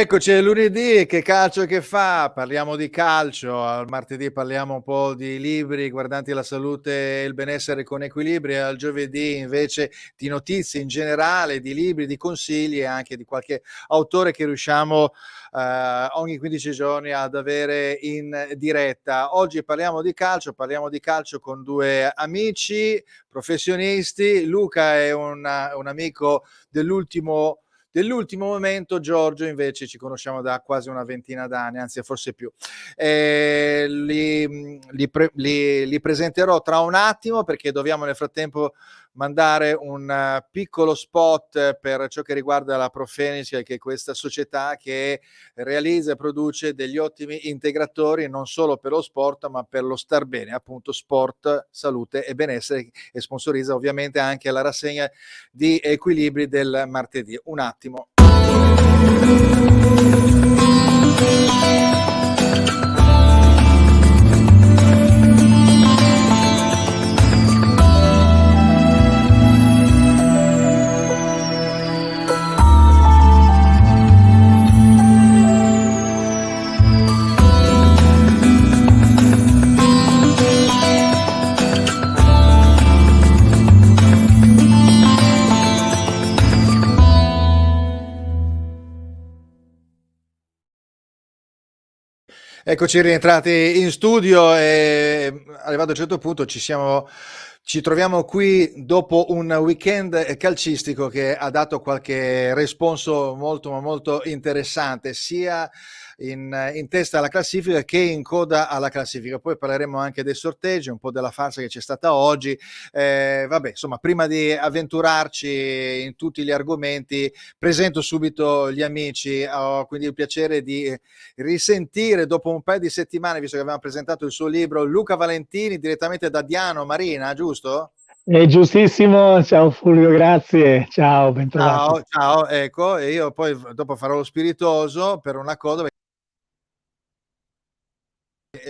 Eccoci, è lunedì, che calcio che fa? Parliamo di calcio, al martedì parliamo un po' di libri riguardanti la salute e il benessere con equilibrio, e al giovedì invece di notizie in generale, di libri, di consigli e anche di qualche autore che riusciamo ogni 15 giorni ad avere in diretta. Oggi parliamo di calcio con due amici professionisti. Luca è un amico dell'ultimo momento. Giorgio invece ci conosciamo da quasi una ventina d'anni, anzi forse più. Li presenterò tra un attimo, perché dobbiamo nel frattempo mandare un piccolo spot per ciò che riguarda la Profenice, che è questa società che realizza e produce degli ottimi integratori non solo per lo sport ma per lo star bene, appunto sport, salute e benessere, e sponsorizza ovviamente anche la rassegna di equilibri del martedì. Un attimo. Eccoci rientrati in studio e arrivato a un certo punto ci troviamo qui dopo un weekend calcistico che ha dato qualche responso molto ma molto interessante, sia in testa alla classifica che in coda alla classifica. Poi parleremo anche dei sorteggi, un po' della farsa che c'è stata oggi. Vabbè, insomma, prima di avventurarci in tutti gli argomenti, presento subito gli amici. Ho quindi il piacere di risentire dopo un paio di settimane, visto che avevamo presentato il suo libro, Luca Valentini, direttamente da Diano Marina, giusto? È giustissimo, ciao Fulvio, grazie, ciao, bentrovato. Ciao, ecco, e io poi dopo farò lo spiritoso per una cosa.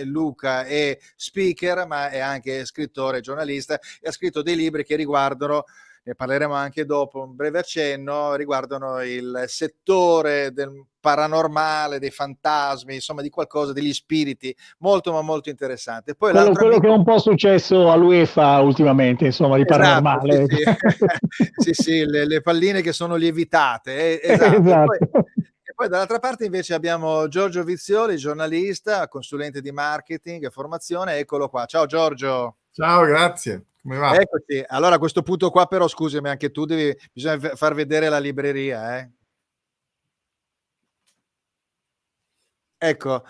Luca è speaker, ma è anche scrittore, giornalista, e ha scritto dei libri che riguardano, ne parleremo anche dopo, un breve accenno, riguardano il settore del paranormale, dei fantasmi, insomma di qualcosa, degli spiriti, molto ma molto interessante. Poi l'altro Quello che è amico. un po' successo all'UEFA ultimamente, insomma, di Esatto, sì, paranormale. sì. Sì, sì, le palline che sono lievitate, esatto. Esatto. E poi dall'altra parte invece abbiamo Giorgio Vizioli, giornalista, consulente di marketing e formazione. Eccolo qua. Ciao Giorgio. Ciao, grazie. Come va? Eccoci. Allora a questo punto qua però scusami, anche tu bisogna far vedere la libreria, eh. Ecco,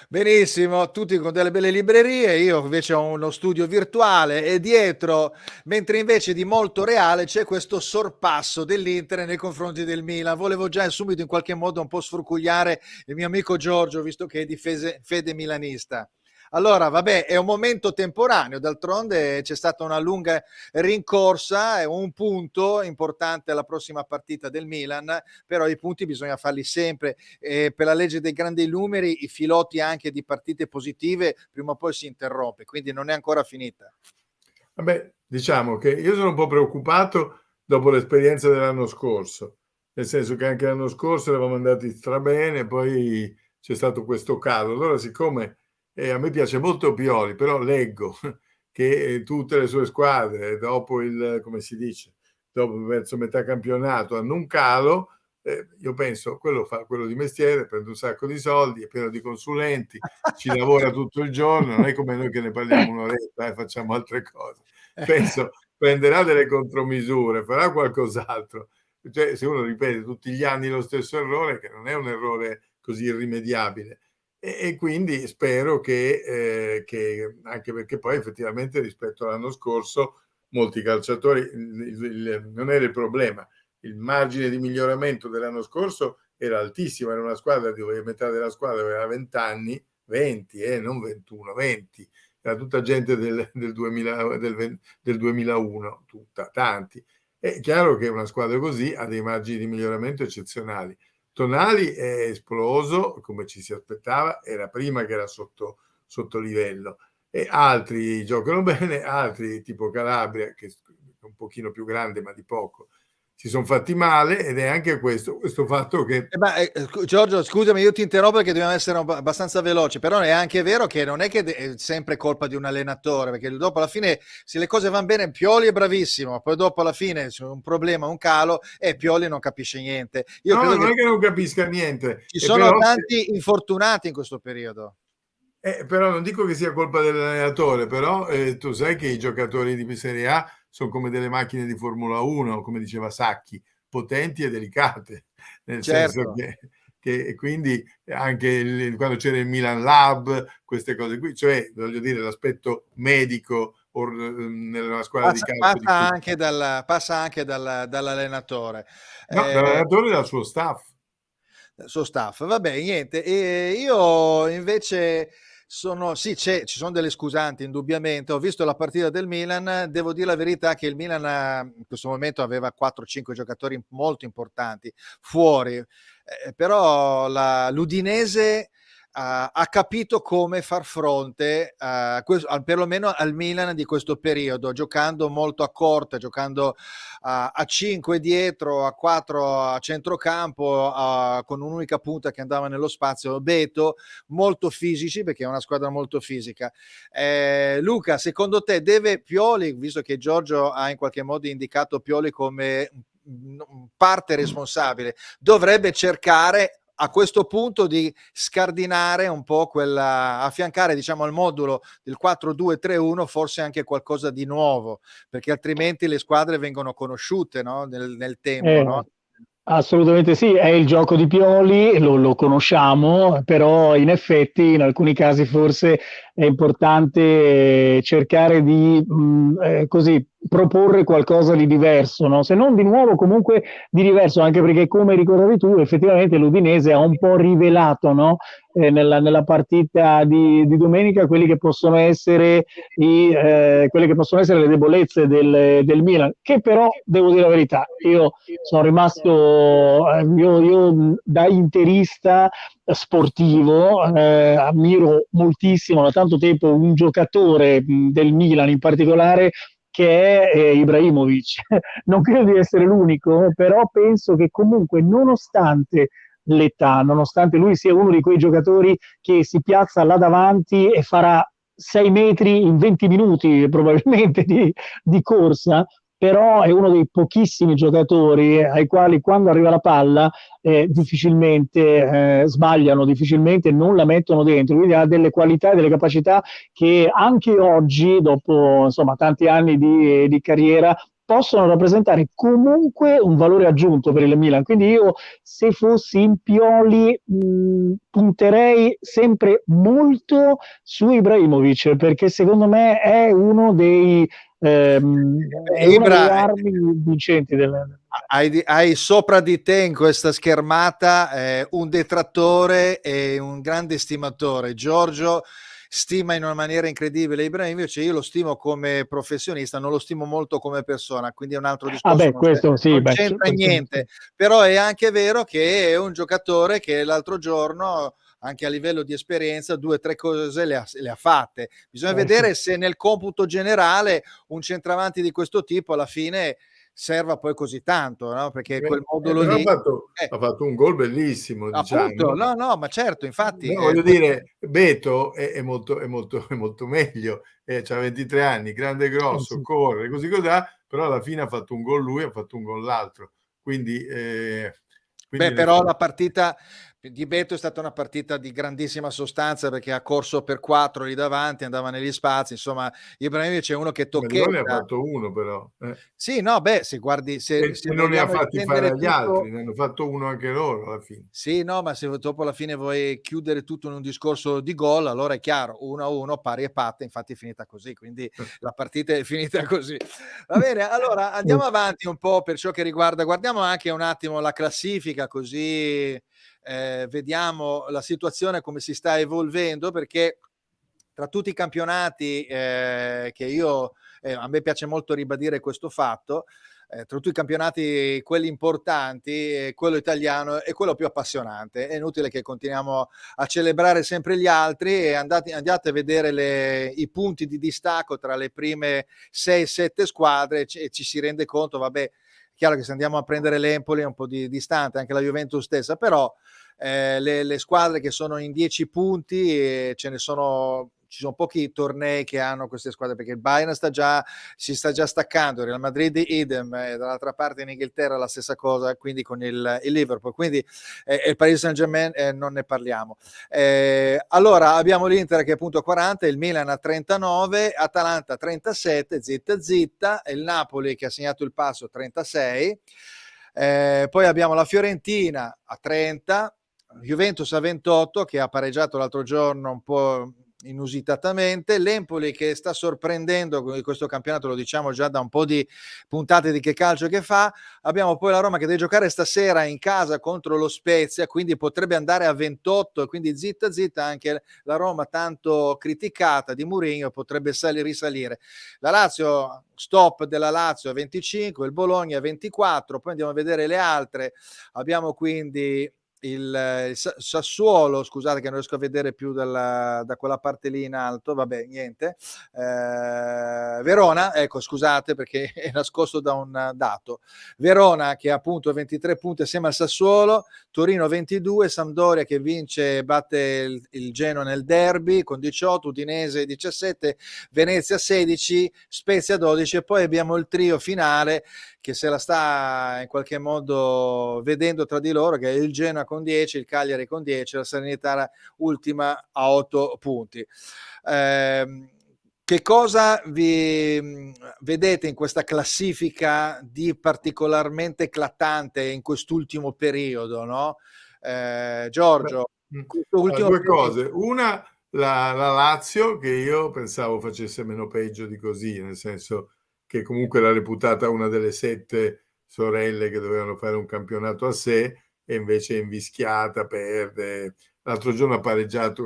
benissimo, tutti con delle belle librerie, io invece ho uno studio virtuale e dietro, mentre invece di molto reale, c'è questo sorpasso dell'Inter nei confronti del Milan. Volevo già subito in qualche modo un po' sfrucugliare il mio amico Giorgio, visto che è di fede milanista. Allora, vabbè, è un momento temporaneo, d'altronde c'è stata una lunga rincorsa, è un punto importante alla prossima partita del Milan, però i punti bisogna farli sempre. Per la legge dei grandi numeri, i filotti anche di partite positive prima o poi si interrompe, quindi non è ancora finita. Vabbè, diciamo che io sono un po' preoccupato dopo l'esperienza dell'anno scorso, nel senso che anche l'anno scorso eravamo andati strabene, poi c'è stato questo calo. Allora, siccome a me piace molto Pioli, però leggo che tutte le sue squadre dopo come si dice, dopo verso metà campionato hanno un calo, io penso, quello fa quello di mestiere, prende un sacco di soldi, è pieno di consulenti, ci lavora tutto il giorno, non è come noi che ne parliamo un'oretta e facciamo altre cose. Penso prenderà delle contromisure, farà qualcos'altro. Cioè, se uno ripete tutti gli anni lo stesso errore, che non è un errore così irrimediabile, e quindi spero che anche perché poi effettivamente rispetto all'anno scorso molti calciatori non era il problema, il margine di miglioramento dell'anno scorso era altissimo, era una squadra dove metà della squadra aveva 20 anni, 20, non 21, 20, era tutta gente del 2000, del 2001, tanti. È chiaro che una squadra così ha dei margini di miglioramento eccezionali. Tonali è esploso, come ci si aspettava, era prima che era sotto livello, e altri giocano bene, altri tipo Calabria, che è un pochino più grande ma di poco, si sono fatti male, ed è anche questo fatto che... Giorgio, scusami, io ti interrompo perché dobbiamo essere abbastanza veloci, però è anche vero che non è che è sempre colpa di un allenatore, perché dopo alla fine, se le cose vanno bene, Pioli è bravissimo, poi dopo alla fine c'è un problema, un calo, e Pioli non capisce niente. Io credo non è che non capisca niente. Ci sono tanti infortunati in questo periodo. Però non dico che sia colpa dell'allenatore, però tu sai che i giocatori di Serie A sono come delle macchine di Formula 1, come diceva Sacchi, potenti e delicate, nel senso che quindi anche quando c'era il Milan Lab, queste cose qui, cioè voglio dire l'aspetto medico nella squadra di calcio passa anche dall'allenatore. No, dall'allenatore e dal suo staff. Vabbè, niente. E io invece ci sono delle scusanti indubbiamente. Ho visto la partita del Milan, devo dire la verità che il Milan in questo momento aveva 4-5 giocatori molto importanti fuori, però l'Udinese ha capito come far fronte perlomeno al Milan di questo periodo, giocando molto a corte, giocando a 5 dietro, a 4 a centrocampo, con un'unica punta che andava nello spazio, Beto, molto fisici, perché è una squadra molto fisica. Luca, secondo te deve Pioli, visto che Giorgio ha in qualche modo indicato Pioli come parte responsabile, dovrebbe cercare a questo punto di scardinare un po' affiancare diciamo al modulo del 4-2-3-1 forse anche qualcosa di nuovo, perché altrimenti le squadre vengono conosciute, no? nel tempo, no? Assolutamente sì, è il gioco di Pioli, lo conosciamo, però in effetti in alcuni casi forse è importante cercare di così proporre qualcosa di diverso, no? Se non di nuovo comunque di diverso, anche perché come ricordavi tu effettivamente l'Udinese ha un po' rivelato, no? Nella partita di domenica quelli che possono essere quelle che possono essere le debolezze del Milan, che però devo dire la verità, io sono rimasto io da interista sportivo ammiro moltissimo da tanto tempo un giocatore del Milan in particolare che è Ibrahimovic. Non credo di essere l'unico, però penso che comunque nonostante l'età, nonostante lui sia uno di quei giocatori che si piazza là davanti e farà 6 metri in 20 minuti probabilmente di corsa, però è uno dei pochissimi giocatori ai quali quando arriva la palla difficilmente sbagliano, difficilmente non la mettono dentro, quindi ha delle qualità e delle capacità che anche oggi, dopo insomma tanti anni di carriera, possono rappresentare comunque un valore aggiunto per il Milan. Quindi io, se fossi in Pioli, punterei sempre molto su Ibrahimovic, perché secondo me è uno dei è una delle armi vincenti hai sopra di te in questa schermata un detrattore e un grande stimatore. Giorgio stima in una maniera incredibile Ibrahimovic, io lo stimo come professionista, non lo stimo molto come persona, quindi è un altro discorso, non c'entra niente, però è anche vero che è un giocatore che l'altro giorno anche a livello di esperienza 2 o 3 cose le ha fatte. Bisogna vedere se nel computo generale un centravanti di questo tipo alla fine serva poi così tanto, no? Perché quel modulo lì ha fatto un gol bellissimo, appunto, diciamo. no, ma certo, infatti voglio dire, Beto è molto meglio, c'ha 23 anni, grande e grosso, corre così, però alla fine ha fatto un gol lui, ha fatto un gol l'altro, quindi però la partita di Beto è stata una partita di grandissima sostanza, perché ha corso per 4 lì davanti, andava negli spazi, insomma Ibrahimovic è uno che tocchetta. Ne ha fatto uno però. Sì, no, se guardi, se non ne ha fatti fare agli tutto, altri, ne hanno fatto uno anche loro alla fine. Sì, no, ma se dopo alla fine vuoi chiudere tutto in un discorso di gol, allora è chiaro, 1-1, pari e patte, infatti è finita così, quindi la partita è finita così. Va bene, allora andiamo avanti un po' per ciò che riguarda, guardiamo anche un attimo la classifica, così vediamo la situazione come si sta evolvendo, perché tra tutti i campionati che a me piace molto ribadire questo fatto, tra tutti i campionati, quelli importanti, quello italiano è quello più appassionante. È inutile che continuiamo a celebrare sempre gli altri, e andate a vedere i punti di distacco tra le prime 6-7 squadre e ci si rende conto, vabbè, chiaro che se andiamo a prendere l'Empoli è un po' distante, anche la Juventus stessa, però le squadre che sono in 10 punti, ci sono pochi tornei che hanno queste squadre, perché il Bayern si sta già staccando, il Real Madrid idem, dall'altra parte in Inghilterra la stessa cosa, quindi con il Liverpool, quindi il Paris Saint-Germain non ne parliamo. Allora abbiamo l'Inter che è appunto a 40, il Milan a 39, Atalanta 37, zitta zitta, e il Napoli che ha segnato il passo 36, poi abbiamo la Fiorentina a 30, Juventus a 28 che ha pareggiato l'altro giorno un po' inusitatamente, l'Empoli che sta sorprendendo in questo campionato, lo diciamo già da un po' di puntate di Che Calcio che fa. Abbiamo poi la Roma che deve giocare stasera in casa contro lo Spezia, quindi potrebbe andare a 28, quindi zitta zitta anche la Roma tanto criticata di Mourinho potrebbe risalire. La Lazio, stop della Lazio a 25, il Bologna a 24, poi andiamo a vedere le altre. Abbiamo quindi il Sassuolo, scusate che non riesco a vedere più da quella parte lì in alto, vabbè niente, Verona, ecco scusate perché è nascosto da un dato, Verona che ha appunto 23 punti assieme al Sassuolo, Torino 22, Sampdoria che batte il Genoa nel derby con 18, Udinese 17, Venezia 16, Spezia 12 e poi abbiamo il trio finale che se la sta in qualche modo vedendo tra di loro, che è il Genoa con 10, il Cagliari con 10, la Salernitana ultima a 8 punti. Che cosa vi vedete in questa classifica di particolarmente eclatante in quest'ultimo periodo, no? Giorgio, due cose. Una, la Lazio, che io pensavo facesse meno peggio di così, nel senso che comunque era reputata una delle 7 sorelle che dovevano fare un campionato a sé, e invece è invischiata, perde. L'altro giorno ha pareggiato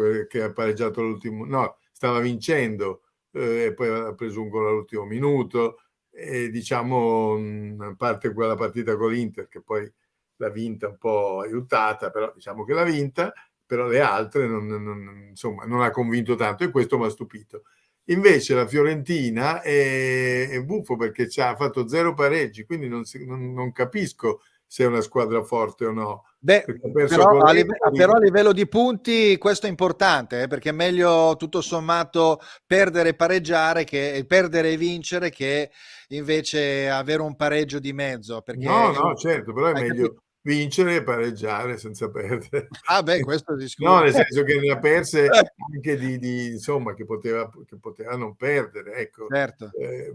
l'ultimo, no, stava vincendo e poi ha preso un gol all'ultimo minuto, e diciamo, a parte quella partita con l'Inter che poi l'ha vinta un po' aiutata, però diciamo che l'ha vinta, però le altre insomma, non ha convinto tanto, e questo mi ha stupito. Invece la Fiorentina è buffo perché ha fatto 0 pareggi, quindi non capisco se è una squadra forte o no. Beh, però a livello di punti questo è importante, perché è meglio tutto sommato perdere e pareggiare, che perdere e vincere, che invece avere un pareggio di mezzo. Perché no, certo, però è meglio vincere e pareggiare senza perdere. Ah beh, questo è No, nel senso che ne ha perse anche insomma, che poteva non perdere, ecco. Certo.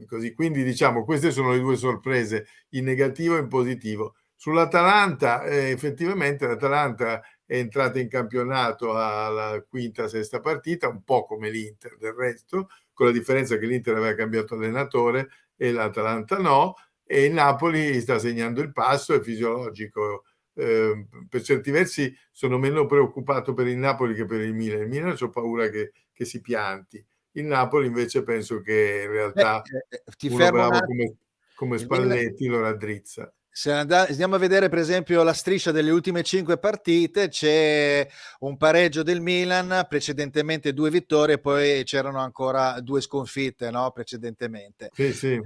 Così, quindi diciamo queste sono le 2 sorprese, in negativo e in positivo. Sull'Atalanta, effettivamente l'Atalanta è entrata in campionato alla quinta, sesta partita, un po' come l'Inter del resto, con la differenza che l'Inter aveva cambiato allenatore e l'Atalanta no, e il Napoli sta segnando il passo, è fisiologico. Per certi versi sono meno preoccupato per il Napoli che per il Milan. Il Milan c'ho paura che si pianti. Il Napoli invece penso che in realtà uno bravo come Spalletti lo raddrizza. Se andiamo a vedere per esempio la striscia delle ultime 5 partite, c'è un pareggio del Milan, precedentemente 2 vittorie, poi c'erano ancora 2 sconfitte, no? Precedentemente. Sì.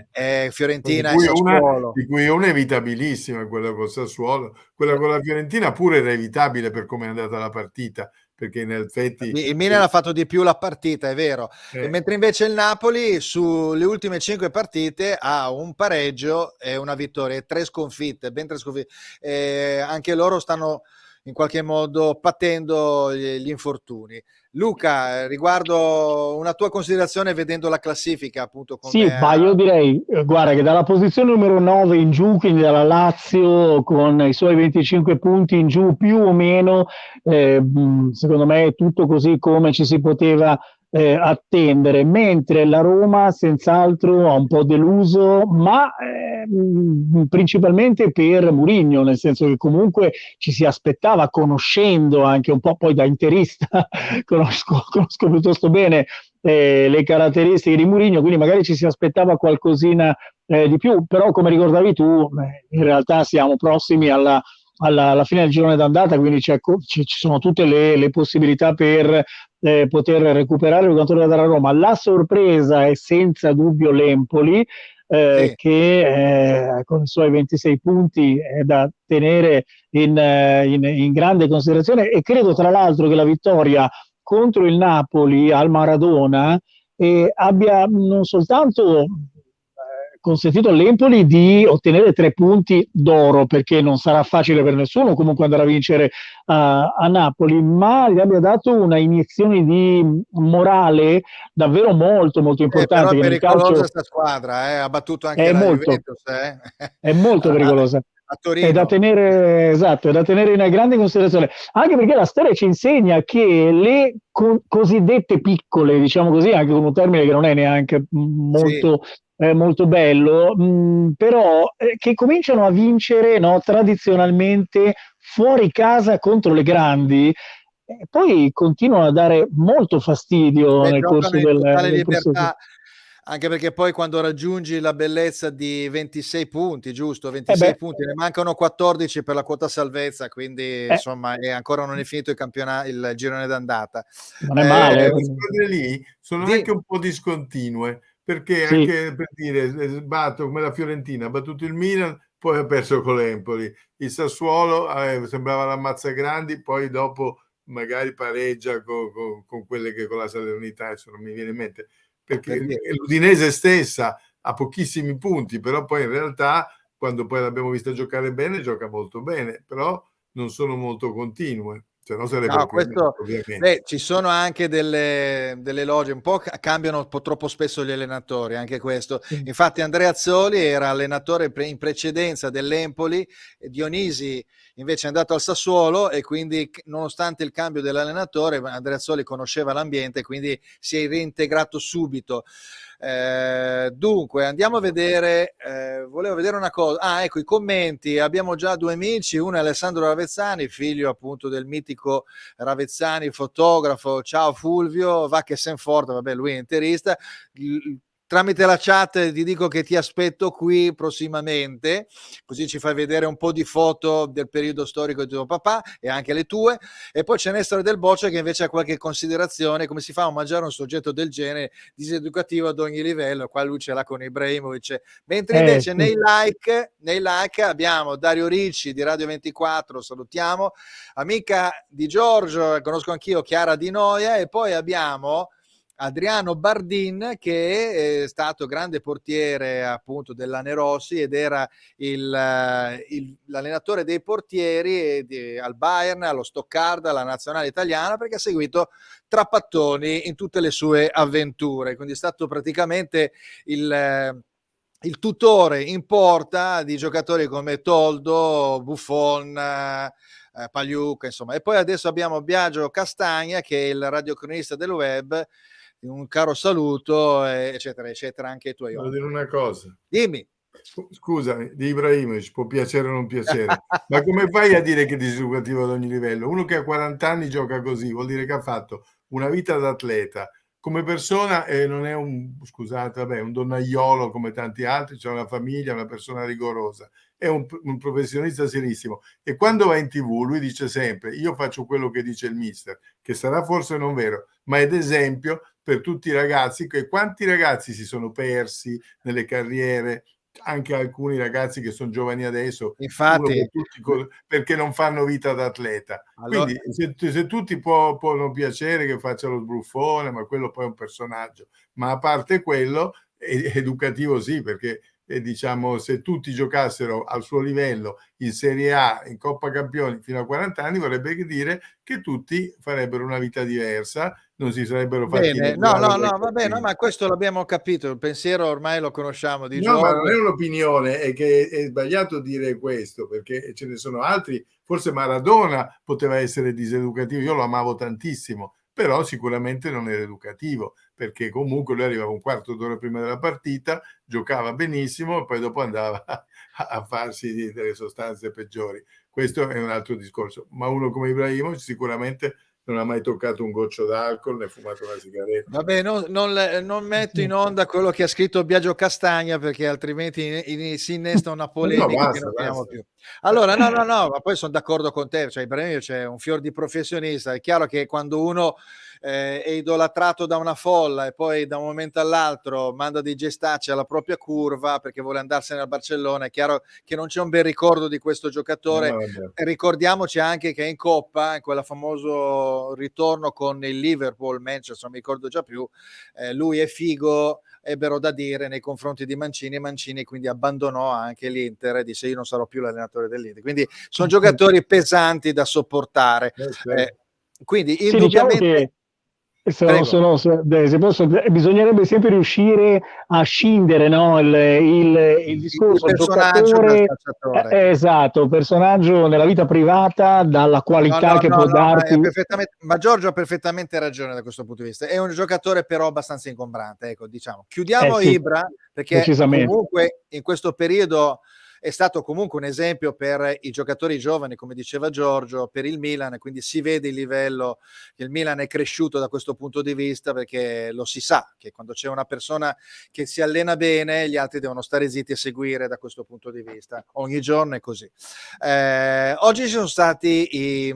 Fiorentina e Sassuolo. Di cui una evitabilissima, quella con Sassuolo. Quella con la Fiorentina pure era evitabile per come è andata la partita, perché in effetti il Milan ha fatto di più la partita, è vero, mentre invece il Napoli sulle ultime 5 partite ha un pareggio e una vittoria e 3 sconfitte, ben 3 sconfitte. Anche loro stanno in qualche modo patendo gli infortuni. Luca, riguardo una tua considerazione vedendo la classifica, appunto. Sì, ma io direi, guarda, che dalla posizione numero 9 in giù, quindi dalla Lazio con i suoi 25 punti in giù più o meno, secondo me è tutto così come ci si poteva attendere, mentre la Roma senz'altro ha un po' deluso, ma principalmente per Mourinho, nel senso che comunque ci si aspettava, conoscendo anche un po', poi da interista conosco piuttosto bene le caratteristiche di Mourinho, quindi magari ci si aspettava qualcosina di più, però come ricordavi tu, in realtà siamo prossimi alla fine del girone d'andata, quindi ci sono tutte le possibilità per poter recuperare per quanto riguarda la Roma. La sorpresa è senza dubbio l'Empoli, Sì. che con i suoi 26 punti è da tenere in grande considerazione, e credo tra l'altro che la vittoria contro il Napoli al Maradona abbia non soltanto consentito all'Empoli di ottenere 3 punti d'oro, perché non sarà facile per nessuno comunque andare a vincere a Napoli, ma gli abbia dato una iniezione di morale davvero molto molto Però importante, è che nel pericolosa calcio sta squadra, ha battuto anche è la molto, Juventus, è molto pericolosa. a È da Torino. tenere, esatto, è da tenere in grande considerazione, anche perché la storia ci insegna che le cosiddette piccole, diciamo così, anche con un termine che non è neanche Sì. molto bello, però che cominciano a vincere, no, tradizionalmente fuori casa contro le grandi, e poi continuano a dare molto fastidio Beh, nel giocano corso in totale del proseguo. libertà, anche perché poi quando raggiungi la bellezza di 26 punti, giusto? Eh 26 beh, punti, ne mancano 14 per la quota salvezza, quindi eh, insomma ancora non è finito il girone d'andata. non è Però male. quelle squadre lì sono Di, anche un po' discontinue, perché Sì, anche per dire, come la Fiorentina, ha battuto il Milan, poi ha perso con l'Empoli. Il Sassuolo sembrava l'Ammazzagrandi, poi dopo magari pareggia con quelle che con la Salernità, adesso non mi viene in mente, perché per dire. l'Udinese stessa ha pochissimi punti, però poi in realtà quando poi l'abbiamo vista giocare bene, gioca molto bene, però non sono molto continue, se no No, sarebbero più questo, ovviamente. beh, ci sono anche delle logge, un po' cambiano un po' troppo spesso gli allenatori, anche questo. sì. Infatti Andrea Azzoli era allenatore in precedenza dell'Empoli, e Dionisi invece è andato al Sassuolo e quindi nonostante il cambio dell'allenatore, Andrea Azzoli conosceva l'ambiente, quindi si è reintegrato subito. Dunque andiamo a vedere, volevo vedere una cosa, ecco i commenti, abbiamo già due amici, uno è Alessandro Ravezzani, figlio appunto del mitico Ravezzani, fotografo. Ciao Fulvio, va che sen forte, vabbè lui è interista. Tramite la chat ti dico che ti aspetto qui prossimamente, così ci fai vedere un po' di foto del periodo storico di tuo papà e anche le tue. E poi c'è Nestore Del Boccia che invece ha qualche considerazione, come si fa a mangiare un soggetto del genere, diseducativo ad ogni livello. Qua lui ce l'ha con Ibrahimovic, mentre invece Sì. nei like abbiamo Dario Ricci di Radio 24, salutiamo, amica di Giorgio, conosco anch'io, Chiara Di Noia, e poi abbiamo Adriano Bardin che è stato grande portiere appunto dell'Anerossi ed era l'allenatore dei portieri al Bayern, allo Stoccarda, alla nazionale italiana, perché ha seguito Trapattoni in tutte le sue avventure, quindi è stato praticamente il tutore in porta di giocatori come Toldo, Buffon, Pagliuca, insomma. E poi adesso abbiamo Biagio Castagna che è il radiocronista del web, un caro saluto, eccetera, eccetera, anche ai tuoi Devo onori. dire una cosa. Dimmi. Scusami, di Ibrahimovic può piacere o non piacere, ma come fai a dire che è diseducativo ad ogni livello? Uno che a 40 anni gioca così, vuol dire che ha fatto una vita da atleta. Come persona non è scusate, vabbè, un donnaiolo come tanti altri, c'è una famiglia, una persona rigorosa, è un professionista serissimo. E quando va in TV lui dice sempre, io faccio quello che dice il mister, che sarà forse non vero, ma è d'esempio per tutti i ragazzi, che quanti ragazzi si sono persi nelle carriere, anche alcuni ragazzi che sono giovani adesso, uno Infatti, per tutti, perché non fanno vita da atleta. allora, Quindi se tutti può non piacere che faccia lo sbruffone, ma quello poi è un personaggio. Ma a parte quello, è educativo sì, perché diciamo, se tutti giocassero al suo livello in Serie A, in Coppa Campioni fino a 40 anni, vorrebbe dire che tutti farebbero una vita diversa, non si sarebbero fatti bene, no, inoculare no, dai no, va bene, no, caprini. ma questo l'abbiamo capito, il pensiero ormai lo conosciamo di No, ma non è Giorgio. un'opinione, è che è sbagliato dire questo, perché ce ne sono altri. Forse Maradona poteva essere diseducativo, io lo amavo tantissimo, però sicuramente non era educativo, perché comunque lui arrivava un quarto d'ora prima della partita, giocava benissimo e poi dopo andava a farsi delle sostanze peggiori. Questo è un altro discorso, ma uno come Ibrahimovic sicuramente non ha mai toccato un goccio d'alcol né fumato una sigaretta. Vabbè, non metto in onda quello che ha scritto Biagio Castagna perché altrimenti si innesta una No, polemica che non basta, finiamo basta. più. Allora, no, no, no, ma poi sono d'accordo con te, cioè Ibrahimovic c'è un fior di professionista, è chiaro che quando uno è idolatrato da una folla e poi da un momento all'altro manda dei gestacci alla propria curva perché vuole andarsene al Barcellona, è chiaro che non c'è un bel ricordo di questo giocatore. Ricordiamoci anche che in Coppa, in quel famoso ritorno con il Liverpool, Manchester, non mi ricordo già più, lui e Figo ebbero da dire nei confronti di Mancini, e Mancini quindi abbandonò anche l'Inter e disse io non sarò più l'allenatore dell'Inter. Quindi sono giocatori pesanti da sopportare. Quindi sì, diciamo indubbiamente... che bisognerebbe sempre riuscire a scindere, no, il discorso il personaggio dal calciatore. Esatto, personaggio nella vita privata dalla qualità che può darti. Ma Giorgio ha perfettamente ragione da questo punto di vista. È un giocatore però abbastanza ingombrante, ecco, diciamo. Chiudiamo Sì, Ibra, perché comunque in questo periodo è stato comunque un esempio per i giocatori giovani, come diceva Giorgio, per il Milan, quindi si vede il livello che il Milan è cresciuto da questo punto di vista, perché lo si sa che quando c'è una persona che si allena bene, gli altri devono stare zitti e seguire da questo punto di vista. Ogni giorno è così. Oggi ci sono stati,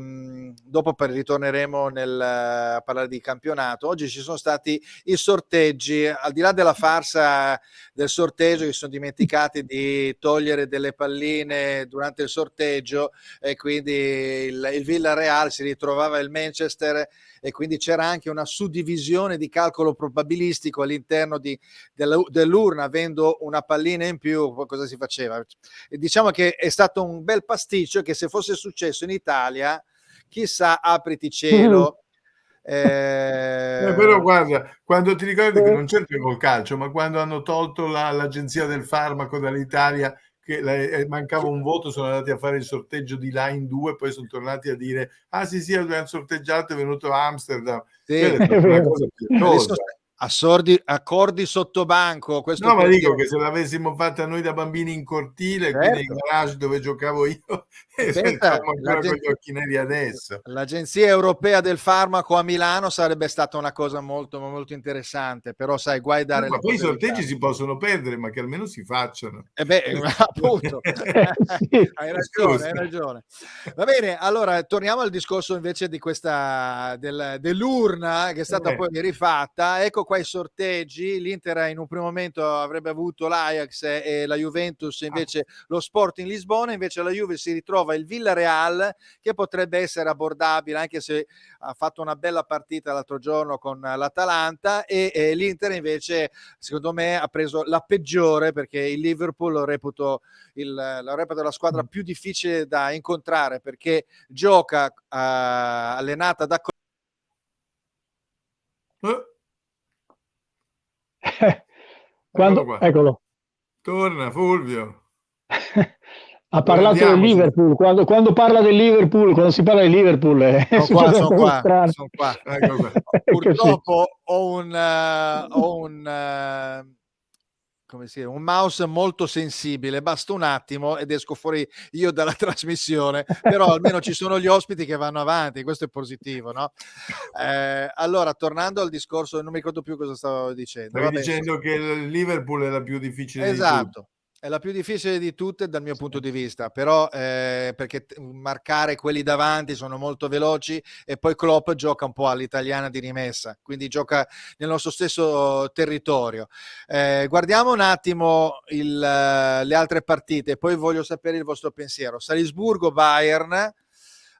dopo ritorneremo a parlare di campionato, oggi ci sono stati i sorteggi, al di là della farsa del sorteggio, che si sono dimenticati di togliere delle palline durante il sorteggio e quindi il Villarreal si ritrovava il Manchester e quindi c'era anche una suddivisione di calcolo probabilistico all'interno dell'urna, avendo una pallina in più, cosa si faceva? E diciamo che è stato un bel pasticcio che se fosse successo in Italia, chissà, apriti cielo. Però guarda, quando ti ricordi che non certo col calcio, ma quando hanno tolto l'agenzia del farmaco dall'Italia, che mancava un voto, sono andati a fare il sorteggio di là in 2, poi sono tornati a dire sì, abbiamo sorteggiato, è venuto a Amsterdam. Sì, è una cosa pietosa. Accordi sotto banco. No, ma dico che se l'avessimo fatta noi da bambini in cortile, certo. quindi nel garage dove giocavo io, siamo ancora con gli occhi neri adesso. L'Agenzia Europea del Farmaco a Milano sarebbe stata una cosa molto, molto interessante, però sai, guai dare ma poi i sorteggi si possono perdere, ma che almeno si facciano. Appunto. Hai ragione. Va bene, allora torniamo al discorso invece di questa dell'urna che è stata poi rifatta. Ecco qua i sorteggi. L'Inter in un primo momento avrebbe avuto l'Ajax e la Juventus invece lo Sporting Lisbona, invece la Juve si ritrova il Villarreal che potrebbe essere abbordabile anche se ha fatto una bella partita l'altro giorno con l'Atalanta e l'Inter invece secondo me ha preso la peggiore perché il Liverpool lo reputo la squadra più difficile da incontrare perché gioca allenata da Eccolo. Torna Fulvio. Ha parlato del Liverpool. Quando parla del Liverpool, quando si parla del Liverpool, sono qua. Purtroppo ho un mouse molto sensibile, basta un attimo ed esco fuori io dalla trasmissione, però almeno ci sono gli ospiti che vanno avanti, questo è positivo, no? Allora, tornando al discorso, non mi ricordo più cosa stavo dicendo. Stavi dicendo che il Liverpool è la più difficile di tutte. È la più difficile di tutte dal mio punto di vista, però perché marcare quelli davanti sono molto veloci e poi Klopp gioca un po' all'italiana di rimessa, quindi gioca nel nostro stesso territorio. Guardiamo un attimo le altre partite, poi voglio sapere il vostro pensiero. Salisburgo-Bayern,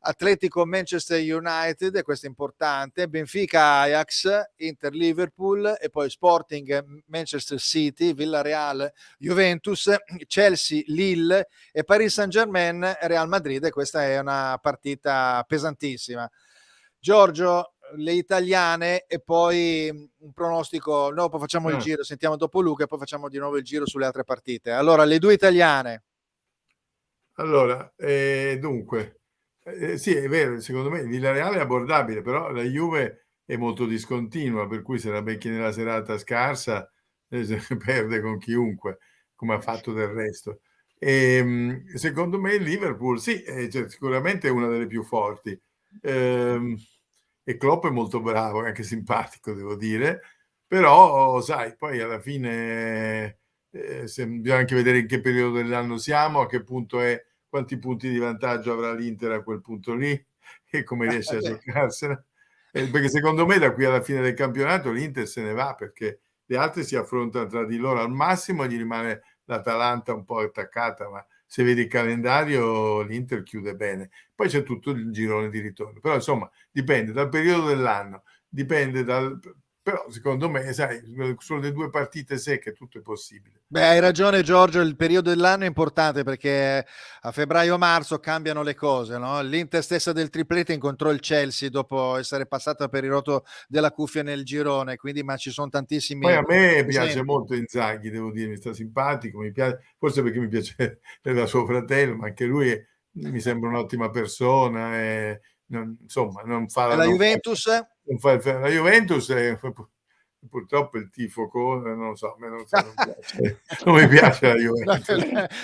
Atletico Manchester United, e questo è importante, Benfica Ajax, Inter Liverpool e poi Sporting Manchester City, Villarreal Juventus, Chelsea Lille e Paris Saint-Germain Real Madrid, e questa è una partita pesantissima. Giorgio, le italiane e poi un pronostico, dopo facciamo il giro, sentiamo dopo Luca e poi facciamo di nuovo il giro sulle altre partite. Allora, le due italiane. Allora, dunque, sì, è vero, secondo me il Villarreal è abbordabile, però la Juve è molto discontinua, per cui se la becchi nella serata scarsa perde con chiunque, come ha fatto del resto. Secondo me il Liverpool, sì, sicuramente è una delle più forti. E Klopp è molto bravo, è anche simpatico, devo dire, però, sai, poi alla fine bisogna anche vedere in che periodo dell'anno siamo, a che punto è, quanti punti di vantaggio avrà l'Inter a quel punto lì e come riesce a giocarsela. Perché secondo me da qui alla fine del campionato l'Inter se ne va, perché le altre si affrontano tra di loro, al massimo gli rimane l'Atalanta un po' attaccata, ma se vedi il calendario l'Inter chiude bene. Poi c'è tutto il girone di ritorno, però insomma dipende dal periodo dell'anno, dipende però secondo me, sai, sono le 2 partite secche, tutto è possibile. Beh, hai ragione Giorgio, il periodo dell'anno è importante perché a febbraio-marzo cambiano le cose, no? L'Inter stessa del triplete incontrò il Chelsea dopo essere passata per il rotto della cuffia nel girone, quindi ma ci sono Poi tantissimi a me piace esempi. molto Inzaghi, devo dire, mi sta simpatico, mi piace, forse perché mi piace da suo fratello, ma anche lui mi sembra un'ottima persona e insomma non E fa, la non fa, Juventus? non fa la Juventus è, purtroppo il tifo non lo so, a me non piace, non mi piace la Juventus.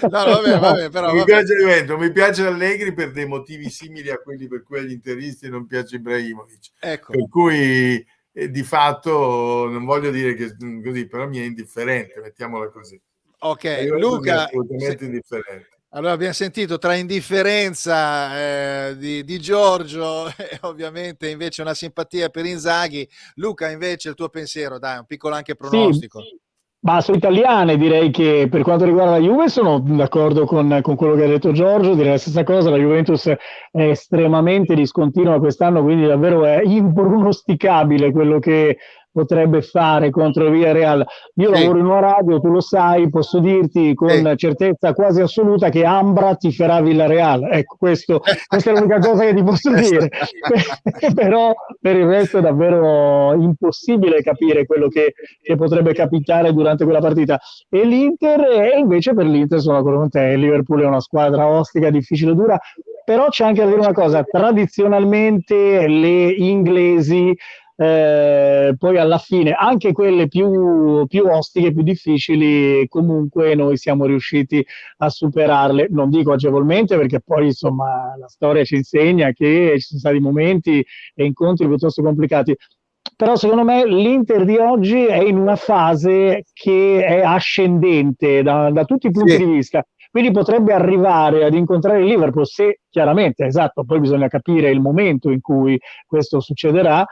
No, vabbè, però Non mi vabbè. piace la Juventus, mi piace Allegri per dei motivi simili a quelli per cui agli interisti non piace Ibrahimovic, Ecco. per cui di fatto non voglio dire che così, però mi è indifferente, mettiamola così. La Ok, Juventus mi è Luca, assolutamente indifferente. allora abbiamo sentito tra indifferenza di Giorgio e ovviamente invece una simpatia per Inzaghi. Luca, invece il tuo pensiero, dai, un piccolo anche Sì, pronostico. ma su italiane direi che per quanto riguarda la Juve sono d'accordo con quello che ha detto Giorgio, direi la stessa cosa, la Juventus è estremamente discontinua quest'anno, quindi davvero è impronosticabile quello che potrebbe fare contro il Villarreal. Io Sì, lavoro in una radio, tu lo sai, posso dirti sì. con certezza quasi assoluta che Ambra tiferà Villarreal. Ecco, questa è l'unica cosa che ti posso dire. Però per il resto è davvero impossibile capire quello che potrebbe capitare durante quella partita. E l'Inter, e invece per l'Inter sono d'accordo con te, il Liverpool è una squadra ostica, difficile, dura, però c'è anche da dire una cosa, tradizionalmente le inglesi poi alla fine anche quelle più ostiche, più difficili, comunque noi siamo riusciti a superarle, non dico agevolmente perché poi insomma la storia ci insegna che ci sono stati momenti e incontri piuttosto complicati, però secondo me l'Inter di oggi è in una fase che è ascendente da tutti i punti Sì. di vista, quindi potrebbe arrivare ad incontrare il Liverpool se chiaramente, esatto, poi bisogna capire il momento in cui questo succederà,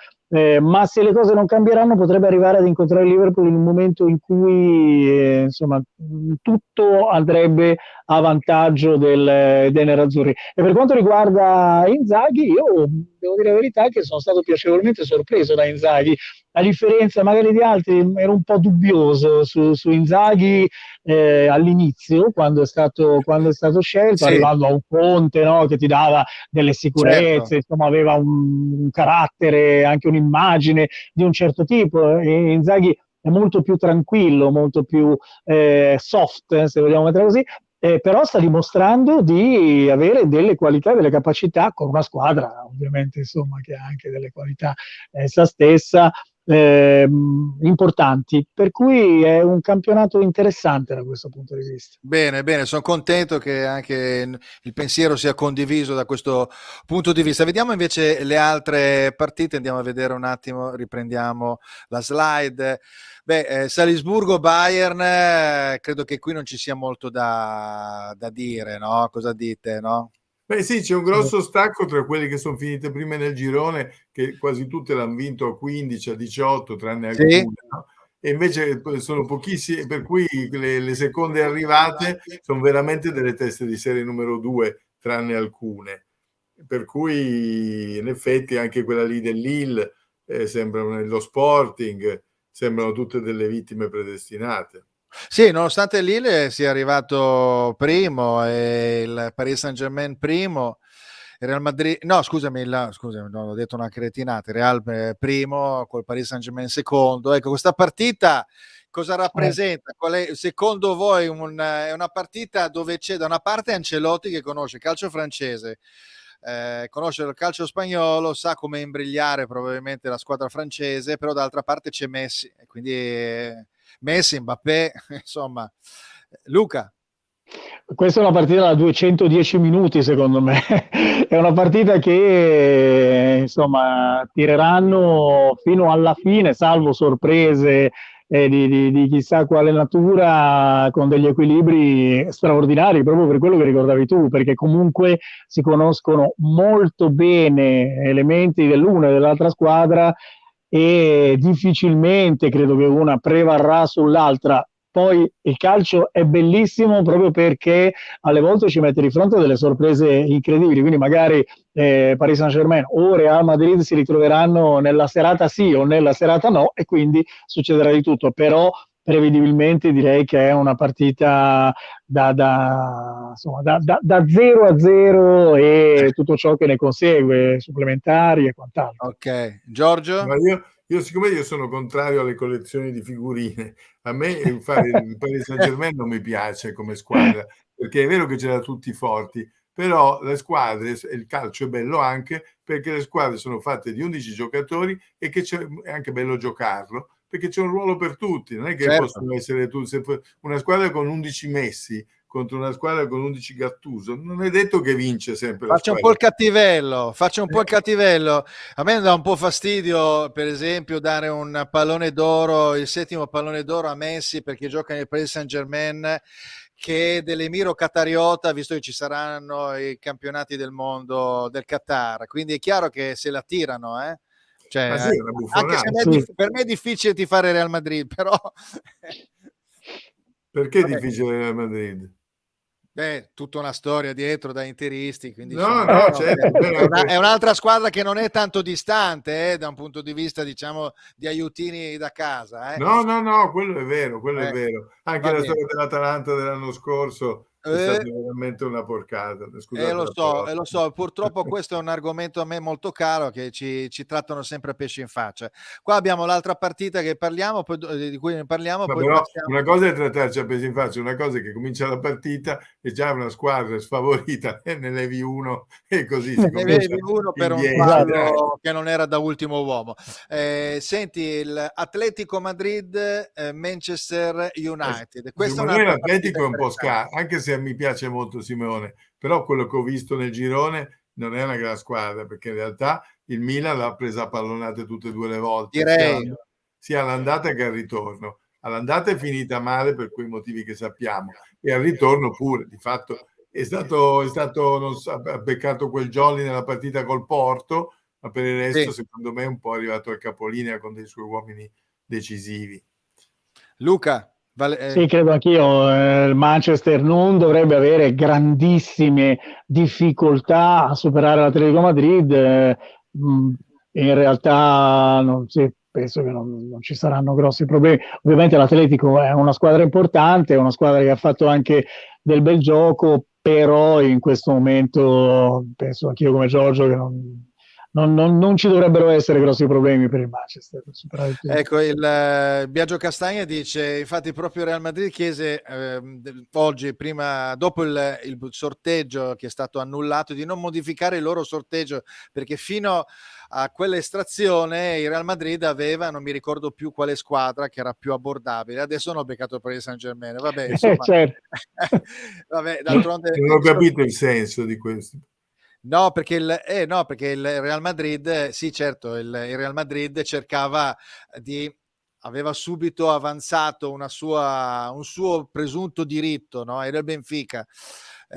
ma se le cose non cambieranno potrebbe arrivare ad incontrare il Liverpool in un momento in cui insomma tutto andrebbe a vantaggio dei nerazzurri. E per quanto riguarda Inzaghi, io devo dire la verità che sono stato piacevolmente sorpreso da Inzaghi, a differenza magari di altri ero un po' dubbioso su Inzaghi all'inizio quando è stato scelto, Sì, arrivando a un Conte, no, che ti dava delle certo. sicurezze, insomma aveva un carattere, anche un'immagine di un certo tipo, e Inzaghi è molto più tranquillo, molto più soft, se vogliamo mettere così, però sta dimostrando di avere delle qualità, delle capacità con una squadra ovviamente insomma che ha anche delle qualità essa stessa importanti, per cui è un campionato interessante da questo punto di vista. Bene, bene, sono contento che anche il pensiero sia condiviso da questo punto di vista. Vediamo invece le altre partite, andiamo a vedere un attimo, riprendiamo la slide. Beh, Salisburgo-Bayern, credo che qui non ci sia molto da dire, no? Cosa dite, no? Beh sì, c'è un grosso stacco tra quelli che sono finite prima nel girone, che quasi tutte l'hanno vinto a 15, a 18, tranne Sì? alcune, no? E invece sono pochissimi, per cui le seconde arrivate sono veramente delle teste di serie numero 2, tranne alcune. Per cui in effetti anche quella lì del Lille, sembrano lo Sporting, sembrano tutte delle vittime predestinate. Sì, nonostante il Lille sia arrivato primo e il Paris Saint-Germain primo, il Real Madrid, no, scusami, no, ho detto una cretinata, il Real primo col Paris Saint-Germain secondo. Ecco, questa partita cosa rappresenta? Qual è, secondo voi è una partita dove c'è da una parte Ancelotti che conosce il calcio francese, conosce il calcio spagnolo, sa come imbrigliare probabilmente la squadra francese, però dall'altra parte c'è Messi, e quindi Messi, Mbappé, insomma. Luca. Questa è una partita da 210 minuti, secondo me. È una partita che insomma tireranno fino alla fine, salvo sorprese di chissà quale natura, con degli equilibri straordinari, proprio per quello che ricordavi tu, perché comunque si conoscono molto bene elementi dell'una e dell'altra squadra e difficilmente credo che una prevarrà sull'altra. Poi il calcio è bellissimo proprio perché alle volte ci mette di fronte a delle sorprese incredibili, quindi magari Paris Saint-Germain o Real Madrid si ritroveranno nella serata sì o nella serata no, e quindi succederà di tutto, però prevedibilmente direi che è una partita insomma, da 0 a 0 e tutto ciò che ne consegue, supplementari e quant'altro. Ok, Giorgio? Ma siccome io sono contrario alle collezioni di figurine, a me fare il Paris Saint-Germain non mi piace come squadra, perché è vero che ce l'ha tutti forti, però le squadre, il calcio è bello anche perché le squadre sono fatte di 11 giocatori e che è anche bello giocarlo, perché c'è un ruolo per tutti, non è che possono essere tutti, una squadra con 11 Messi contro una squadra con 11 Gattuso, non è detto che vince sempre la Faccio un squadra. po' il cattivello, faccio un po' il cattivello. A me dà un po' fastidio, per esempio, dare un pallone d'oro, il 7° pallone d'oro a Messi perché gioca nel Paris Saint-Germain, che dell'Emiro Qatariota, visto che ci saranno i campionati del mondo del Qatar. Quindi è chiaro che se la tirano, Cioè, sì, è una anche se buffonata. per me è difficile tifare Real Madrid, però... Perché è Vabbè. difficile Real Madrid? Beh, tutta una storia dietro da interisti, quindi No, certo. è un'altra squadra che non è tanto distante da un punto di vista, diciamo, di aiutini da casa. No, quello è vero, quello è vero. Anche la storia dell'Atalanta dell'anno scorso è stata veramente una porcata. Scusate lo so, purtroppo questo è un argomento a me molto caro, che ci trattano sempre a pesci in faccia. Qua abbiamo l'altra partita che parliamo, di cui ne parliamo, poi però passiamo... una cosa è trattarci a pesci in faccia, una cosa è che comincia la partita e già una squadra sfavorita ne levi uno e così si ne vedi comincia uno per un fallo che non era da ultimo uomo. Senti, il Atletico Madrid, Manchester United. Questa è un'altra l'Atletico è un po' interessante. scarso, anche se mi piace molto Simeone, però quello che ho visto nel girone non è una gran squadra, perché in realtà il Milan l'ha presa a pallonate tutte e due le volte, Direi. sia all'andata che al ritorno. All'andata è finita male per quei motivi che sappiamo, e al ritorno pure. Di fatto è stato non so, ha beccato quel jolly nella partita col Porto, ma per il resto secondo me è un po' arrivato al capolinea con dei suoi uomini decisivi. Luca? Sì, credo anch'io. Il Manchester non dovrebbe avere grandissime difficoltà a superare l'Atletico Madrid. In realtà penso che non ci saranno grossi problemi. Ovviamente l'Atletico è una squadra importante, è una squadra che ha fatto anche del bel gioco, però in questo momento penso anch'io come Giorgio che non ci dovrebbero essere grossi problemi per il Manchester per superare il tutto. Ecco, il Biagio Castagna dice, infatti proprio Real Madrid chiese oggi, dopo il sorteggio che è stato annullato, di non modificare il loro sorteggio, perché fino a quell'estrazione il Real Madrid aveva, non mi ricordo più quale squadra, che era più abbordabile. Adesso hanno beccato per il Saint-Germain. Vabbè, insomma, certo. vabbè, d'altronde... Non ho capito il senso di questo. No, perché il Real Madrid, sì, certo, il Real Madrid aveva subito avanzato un suo presunto diritto, no? Era il Benfica,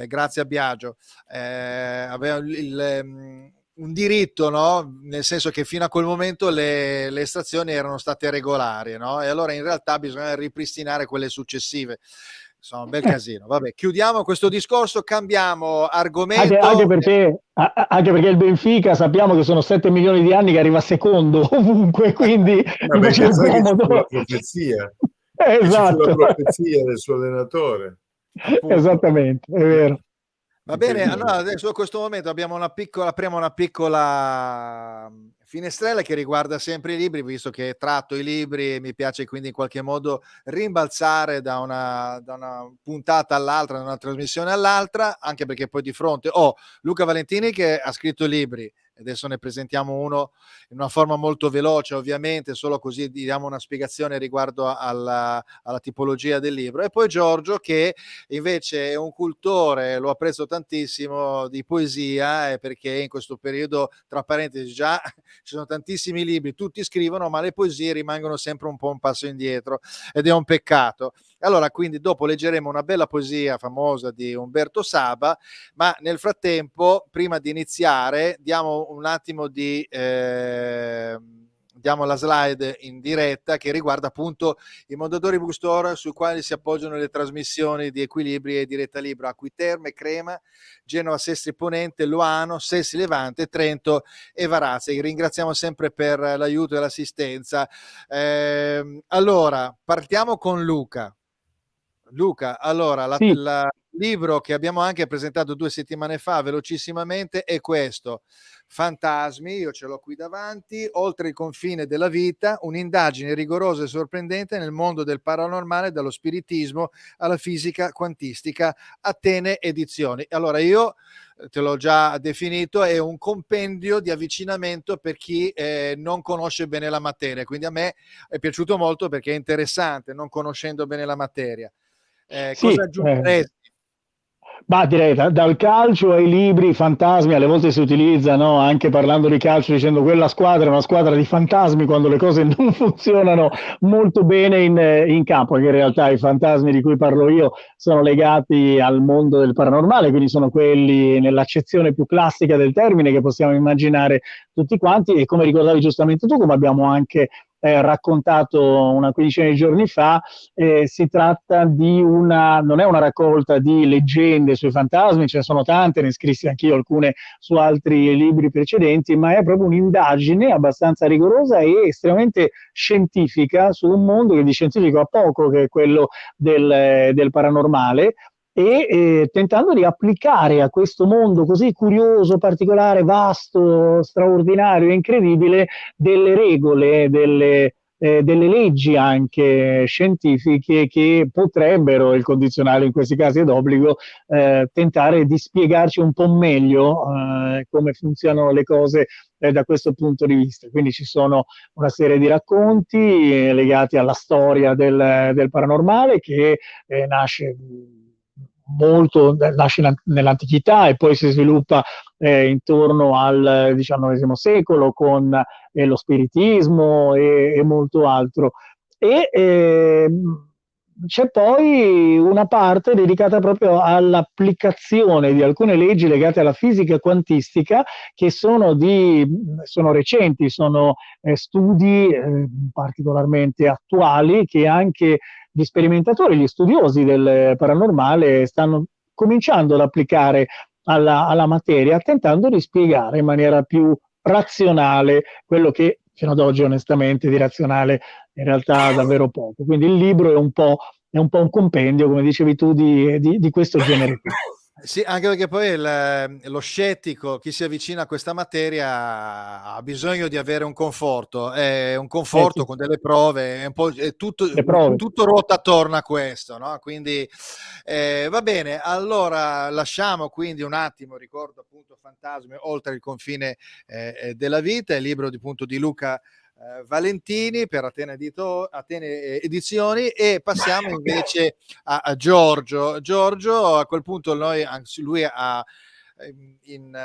grazie a Biagio, aveva un diritto, no? Nel senso che fino a quel momento le estrazioni erano state regolari, no? E allora in realtà bisogna ripristinare quelle successive. Insomma, un bel casino. Vabbè, chiudiamo questo discorso, cambiamo argomento. Anche perché il Benfica sappiamo che sono 7 milioni di anni che arriva secondo ovunque, quindi mi faceva comodo. La profezia. Esatto. La profezia del suo allenatore. Appunto. Esattamente, è vero. Va bene, allora adesso a questo momento apriamo una piccola finestrella che riguarda sempre i libri, visto che tratto i libri e mi piace quindi in qualche modo rimbalzare da una puntata all'altra, da una trasmissione all'altra, anche perché poi di fronte ho Luca Valentini che ha scritto libri Adesso ne presentiamo uno in una forma molto veloce, ovviamente, solo così diamo una spiegazione riguardo alla tipologia del libro. E poi Giorgio, che invece è un cultore, lo apprezzo tantissimo, di poesia, perché in questo periodo, tra parentesi, già ci sono tantissimi libri, tutti scrivono, ma le poesie rimangono sempre un po' un passo indietro, ed è un peccato. Allora, quindi dopo leggeremo una bella poesia famosa di Umberto Saba, ma nel frattempo, prima di iniziare, diamo un attimo di diamo la slide in diretta che riguarda appunto i Mondadori Bookstore, sui quali si appoggiano le trasmissioni di Equilibri e Diretta Libera: Acqui Terme, Crema, Genova Sestri Ponente, Loano, Sessi Levante, Trento e Varazze. Ringraziamo sempre per l'aiuto e l'assistenza. Allora, partiamo con Luca. Luca, allora, Sì, il libro che abbiamo anche presentato 2 settimane fa, velocissimamente, è questo: Fantasmi, io ce l'ho qui davanti, oltre il confine della vita, un'indagine rigorosa e sorprendente nel mondo del paranormale, dallo spiritismo alla fisica quantistica, Atene Edizioni. Allora, io te l'ho già definito, è un compendio di avvicinamento per chi non conosce bene la materia, quindi a me è piaciuto molto perché è interessante, non conoscendo bene la materia. Cosa sì, aggiungeresti? ma direi dal calcio ai libri, fantasmi, alle volte si utilizzano anche parlando di calcio dicendo quella squadra è una squadra di fantasmi quando le cose non funzionano molto bene in campo, che in realtà i fantasmi di cui parlo io sono legati al mondo del paranormale, quindi sono quelli nell'accezione più classica del termine che possiamo immaginare tutti quanti, e come ricordavi giustamente tu, come abbiamo anche raccontato una quindicina di giorni fa, si tratta di non è una raccolta di leggende sui fantasmi, ce ne sono tante, ne scrissi anch'io alcune su altri libri precedenti, ma è proprio un'indagine abbastanza rigorosa e estremamente scientifica su un mondo che di scientifico ha poco, che è quello del paranormale, e tentando di applicare a questo mondo così curioso, particolare, vasto, straordinario e incredibile delle regole, delle leggi anche scientifiche che potrebbero, il condizionale in questi casi è d'obbligo, tentare di spiegarci un po' meglio come funzionano le cose da questo punto di vista. Quindi ci sono una serie di racconti legati alla storia del paranormale che nasce nell'antichità e poi si sviluppa intorno al XIX secolo con lo spiritismo e molto altro. E c'è poi una parte dedicata proprio all'applicazione di alcune leggi legate alla fisica quantistica che sono recenti, sono studi particolarmente attuali che anche gli sperimentatori, gli studiosi del paranormale stanno cominciando ad applicare alla materia, tentando di spiegare in maniera più razionale quello che fino ad oggi onestamente di razionale in realtà davvero poco. Quindi il libro è un po' un compendio, come dicevi tu, di questo genere qui. Sì, anche perché poi lo scettico, chi si avvicina a questa materia, ha bisogno di avere un conforto Sì, con delle prove, è tutto, le prove. tutto ruota attorno a questo, no? Quindi va bene, allora lasciamo quindi un attimo, ricordo appunto Fantasmi, oltre il confine della vita, il libro di Luca Valentini per Atene Edizioni, e passiamo invece a Giorgio. Giorgio, a quel punto anzi, lui ha in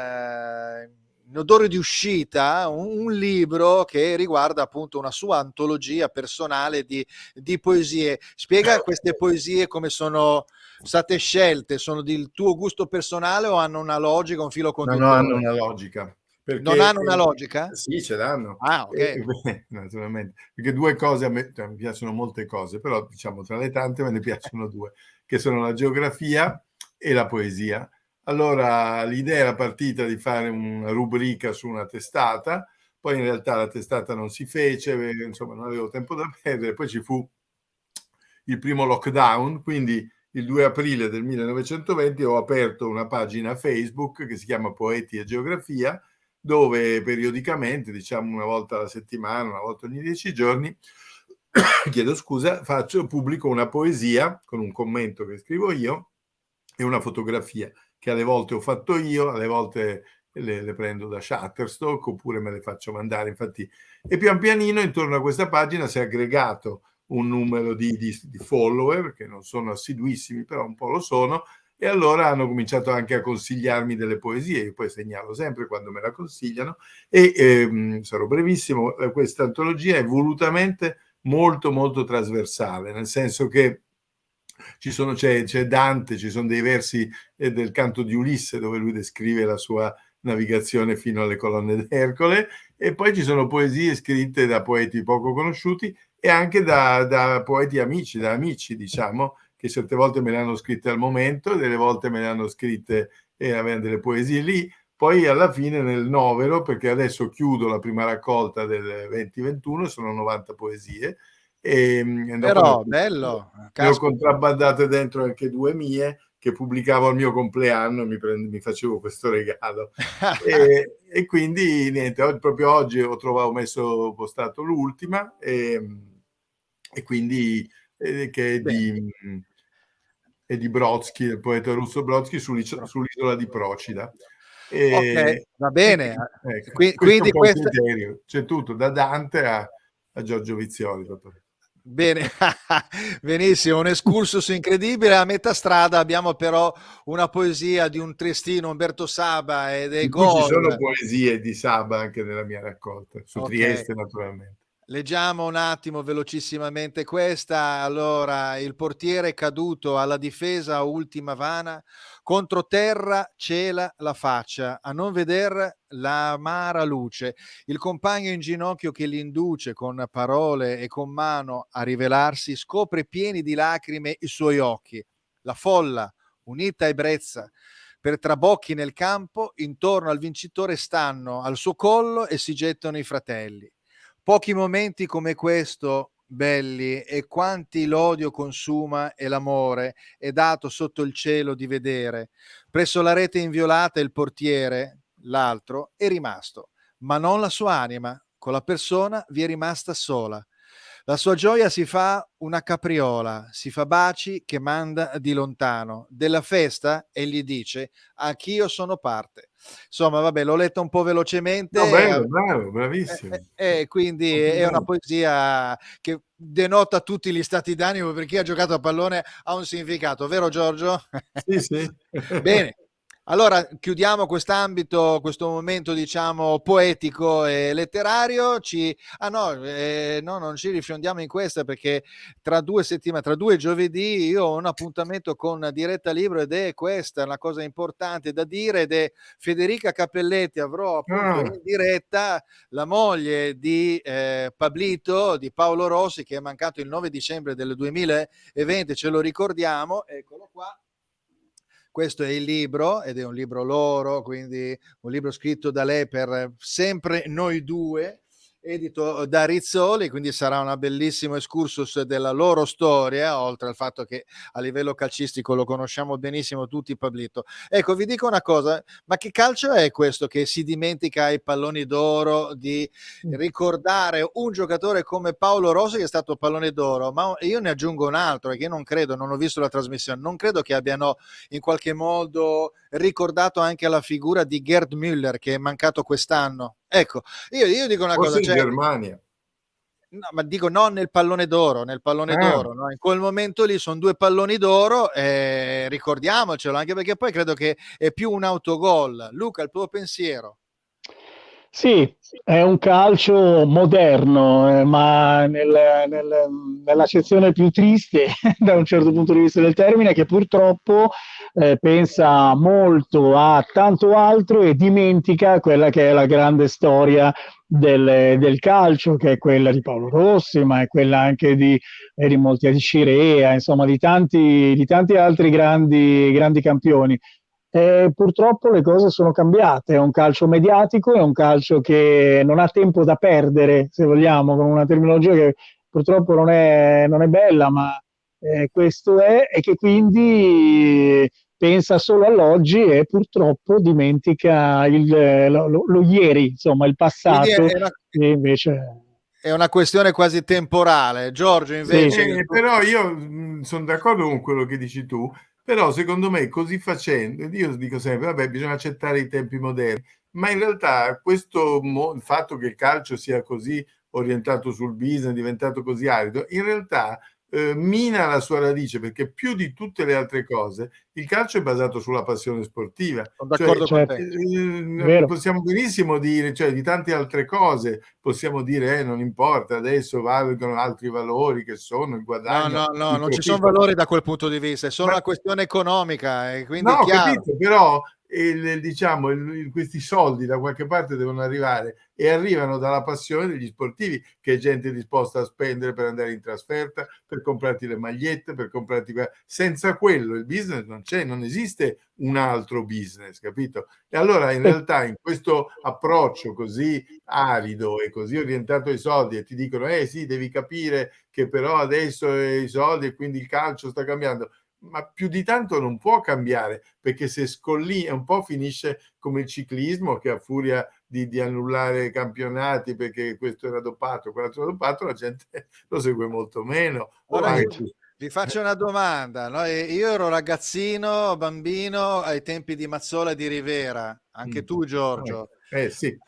odore di uscita un libro che riguarda appunto una sua antologia personale di poesie. Spiega queste poesie come sono state scelte, sono del tuo gusto personale o hanno una logica, un filo No, hanno conduttore? una logica, Non perché hanno una logica? sì, ce l'hanno. Ah, ok. Naturalmente, perché due cose cioè, mi piacciono molte cose, però diciamo tra le tante me ne piacciono due, che sono la geografia e la poesia. Allora l'idea era partita di fare una rubrica su una testata, poi in realtà la testata non si fece, insomma non avevo tempo da perdere, poi ci fu il primo lockdown, quindi il 2 aprile del 1920 ho aperto una pagina Facebook che si chiama Poeti e Geografia, dove periodicamente, diciamo una volta alla settimana, una volta ogni 10 giorni, chiedo scusa, pubblico una poesia con un commento che scrivo io e una fotografia che alle volte ho fatto io, alle volte le prendo da Shutterstock oppure me le faccio mandare, infatti. E pian pianino intorno a questa pagina si è aggregato un numero di follower, che non sono assiduissimi, però un po' lo sono, e allora hanno cominciato anche a consigliarmi delle poesie. Io poi segnalo sempre quando me la consigliano, e sarò brevissimo. Questa antologia è volutamente molto molto trasversale, nel senso che c'è Dante, ci sono dei versi del canto di Ulisse dove lui descrive la sua navigazione fino alle colonne d'Ercole, e poi ci sono poesie scritte da poeti poco conosciuti e anche da poeti amici, da amici, diciamo, che certe volte me le hanno scritte al momento, delle volte me le hanno scritte e avevano delle poesie lì. Poi alla fine nel novero, perché adesso chiudo la prima raccolta del 2021, sono 90 poesie, e Però bello, ne ho caspita. contrabbandate dentro anche 2 mie che pubblicavo al mio compleanno, mi facevo questo regalo. E quindi niente, proprio oggi ho messo postato l'ultima, e quindi che è di Brodsky, il poeta russo Brodsky, sull'isola di Procida. Ok, va E bene. ecco, questo è un Quindi po' il questa... criterio, c'è tutto, da Dante a Giorgio Vizioli. Bene, benissimo, un excursus incredibile. A metà strada abbiamo però una poesia di un triestino, Umberto Saba, ed è In cui ci sono gol. poesie di Saba anche nella mia raccolta, su Ok, Trieste naturalmente. leggiamo un attimo velocissimamente questa. Allora, il portiere è caduto alla difesa ultima vana, contro terra cela la faccia, a non veder la amara luce. Il compagno in ginocchio che l'induce con parole e con mano a rivelarsi, scopre pieni di lacrime i suoi occhi. La folla, unita ebbrezza, per trabocchi nel campo, intorno al vincitore stanno al suo collo e si gettano i fratelli. Pochi momenti come questo, belli, e quanti l'odio consuma e l'amore è dato sotto il cielo di vedere. Presso la rete inviolata il portiere, l'altro, è rimasto, ma non la sua anima, con la persona vi è rimasta sola. La sua gioia si fa una capriola, si fa baci che manda di lontano. Della festa egli dice: anch'io sono parte. Insomma, vabbè, l'ho letta un po' No, velocemente, bello, bravo, bravissimo. quindi è una Complimenti. poesia che denota tutti gli stati d'animo, per chi ha giocato a pallone ha un significato, vero Giorgio? Sì, sì. Bene. Allora chiudiamo quest'ambito, questo momento diciamo poetico e letterario. No, non ci rifiondiamo in questa, perché tra 2 settimane, tra 2 giovedì, io ho un appuntamento con Diretta Libro, ed è questa una cosa importante da dire, ed è Federica Cappelletti. Avrò appunto Ah, in diretta la moglie di Pablito, di Paolo Rossi, che è mancato il 9 dicembre del 2020, ce lo ricordiamo, eccolo qua. Questo è il libro, ed è un libro loro, quindi un libro scritto da lei per sempre noi due, edito da Rizzoli, quindi sarà una bellissimo excursus della loro storia, oltre al fatto che a livello calcistico lo conosciamo benissimo tutti, Pablito. Ecco, vi dico una cosa, ma che calcio è questo che si dimentica ai palloni d'oro di ricordare un giocatore come Paolo Rossi, che è stato pallone d'oro? Ma io ne aggiungo un altro, perché io non credo, non ho visto la trasmissione, non credo che abbiano in qualche modo ricordato anche la figura di Gerd Müller, che è mancato quest'anno. Ecco, io dico una cosa, forse in cioè, Germania. no, ma dico non nel pallone d'oro, Ah, no? In quel momento lì sono 2 palloni d'oro, ricordiamocelo, anche perché poi credo che è più un autogol. Luca, il tuo pensiero? Sì, è un calcio moderno, ma nell'accezione più triste da un certo punto di vista del termine, che purtroppo pensa molto a tanto altro e dimentica quella che è la grande storia del calcio, che è quella di Paolo Rossi, ma è quella anche di molti di Scirea, insomma di tanti altri grandi campioni. Purtroppo le cose sono cambiate, è un calcio mediatico, è un calcio che non ha tempo da perdere, se vogliamo, con una terminologia che purtroppo non è bella, ma questo è, e che quindi pensa solo all'oggi e purtroppo dimentica lo ieri, insomma, il Quindi passato, e invece è una questione quasi temporale. Giorgio, sì. invece, il tuo... Però io sono d'accordo con quello che dici tu, però secondo me così facendo, io dico sempre, vabbè, bisogna accettare i tempi moderni, ma in realtà il fatto che il calcio sia così orientato sul business, è diventato così arido, in realtà mina la sua radice, perché più di tutte le altre cose il calcio è basato sulla passione sportiva. Sono Cioè, d'accordo con te. Vero. possiamo benissimo dire, cioè, di tante altre cose possiamo dire non importa, adesso valgono altri valori che sono il guadagno, il Non ci sono profitto. valori da quel punto di vista, è solo Ma una questione economica, e quindi no, è ho chiaro. capito, però diciamo, questi soldi da qualche parte devono arrivare, e arrivano dalla passione degli sportivi, che è gente disposta a spendere per andare in trasferta, per comprarti le magliette, per comprarti... Senza quello il business non c'è, non esiste un altro business, capito? E allora in realtà in questo approccio così arido e così orientato ai soldi, e ti dicono sì, devi capire che però adesso i soldi e quindi il calcio sta cambiando, ma più di tanto non può cambiare, perché se scolli un po' finisce come il ciclismo, che a furia di annullare campionati perché questo era dopato, quell'altro era dopato, la gente lo segue molto meno. Allora io vi faccio una domanda, no? Io ero ragazzino, bambino ai tempi di Mazzola e di Rivera, anche tu Giorgio. Sì,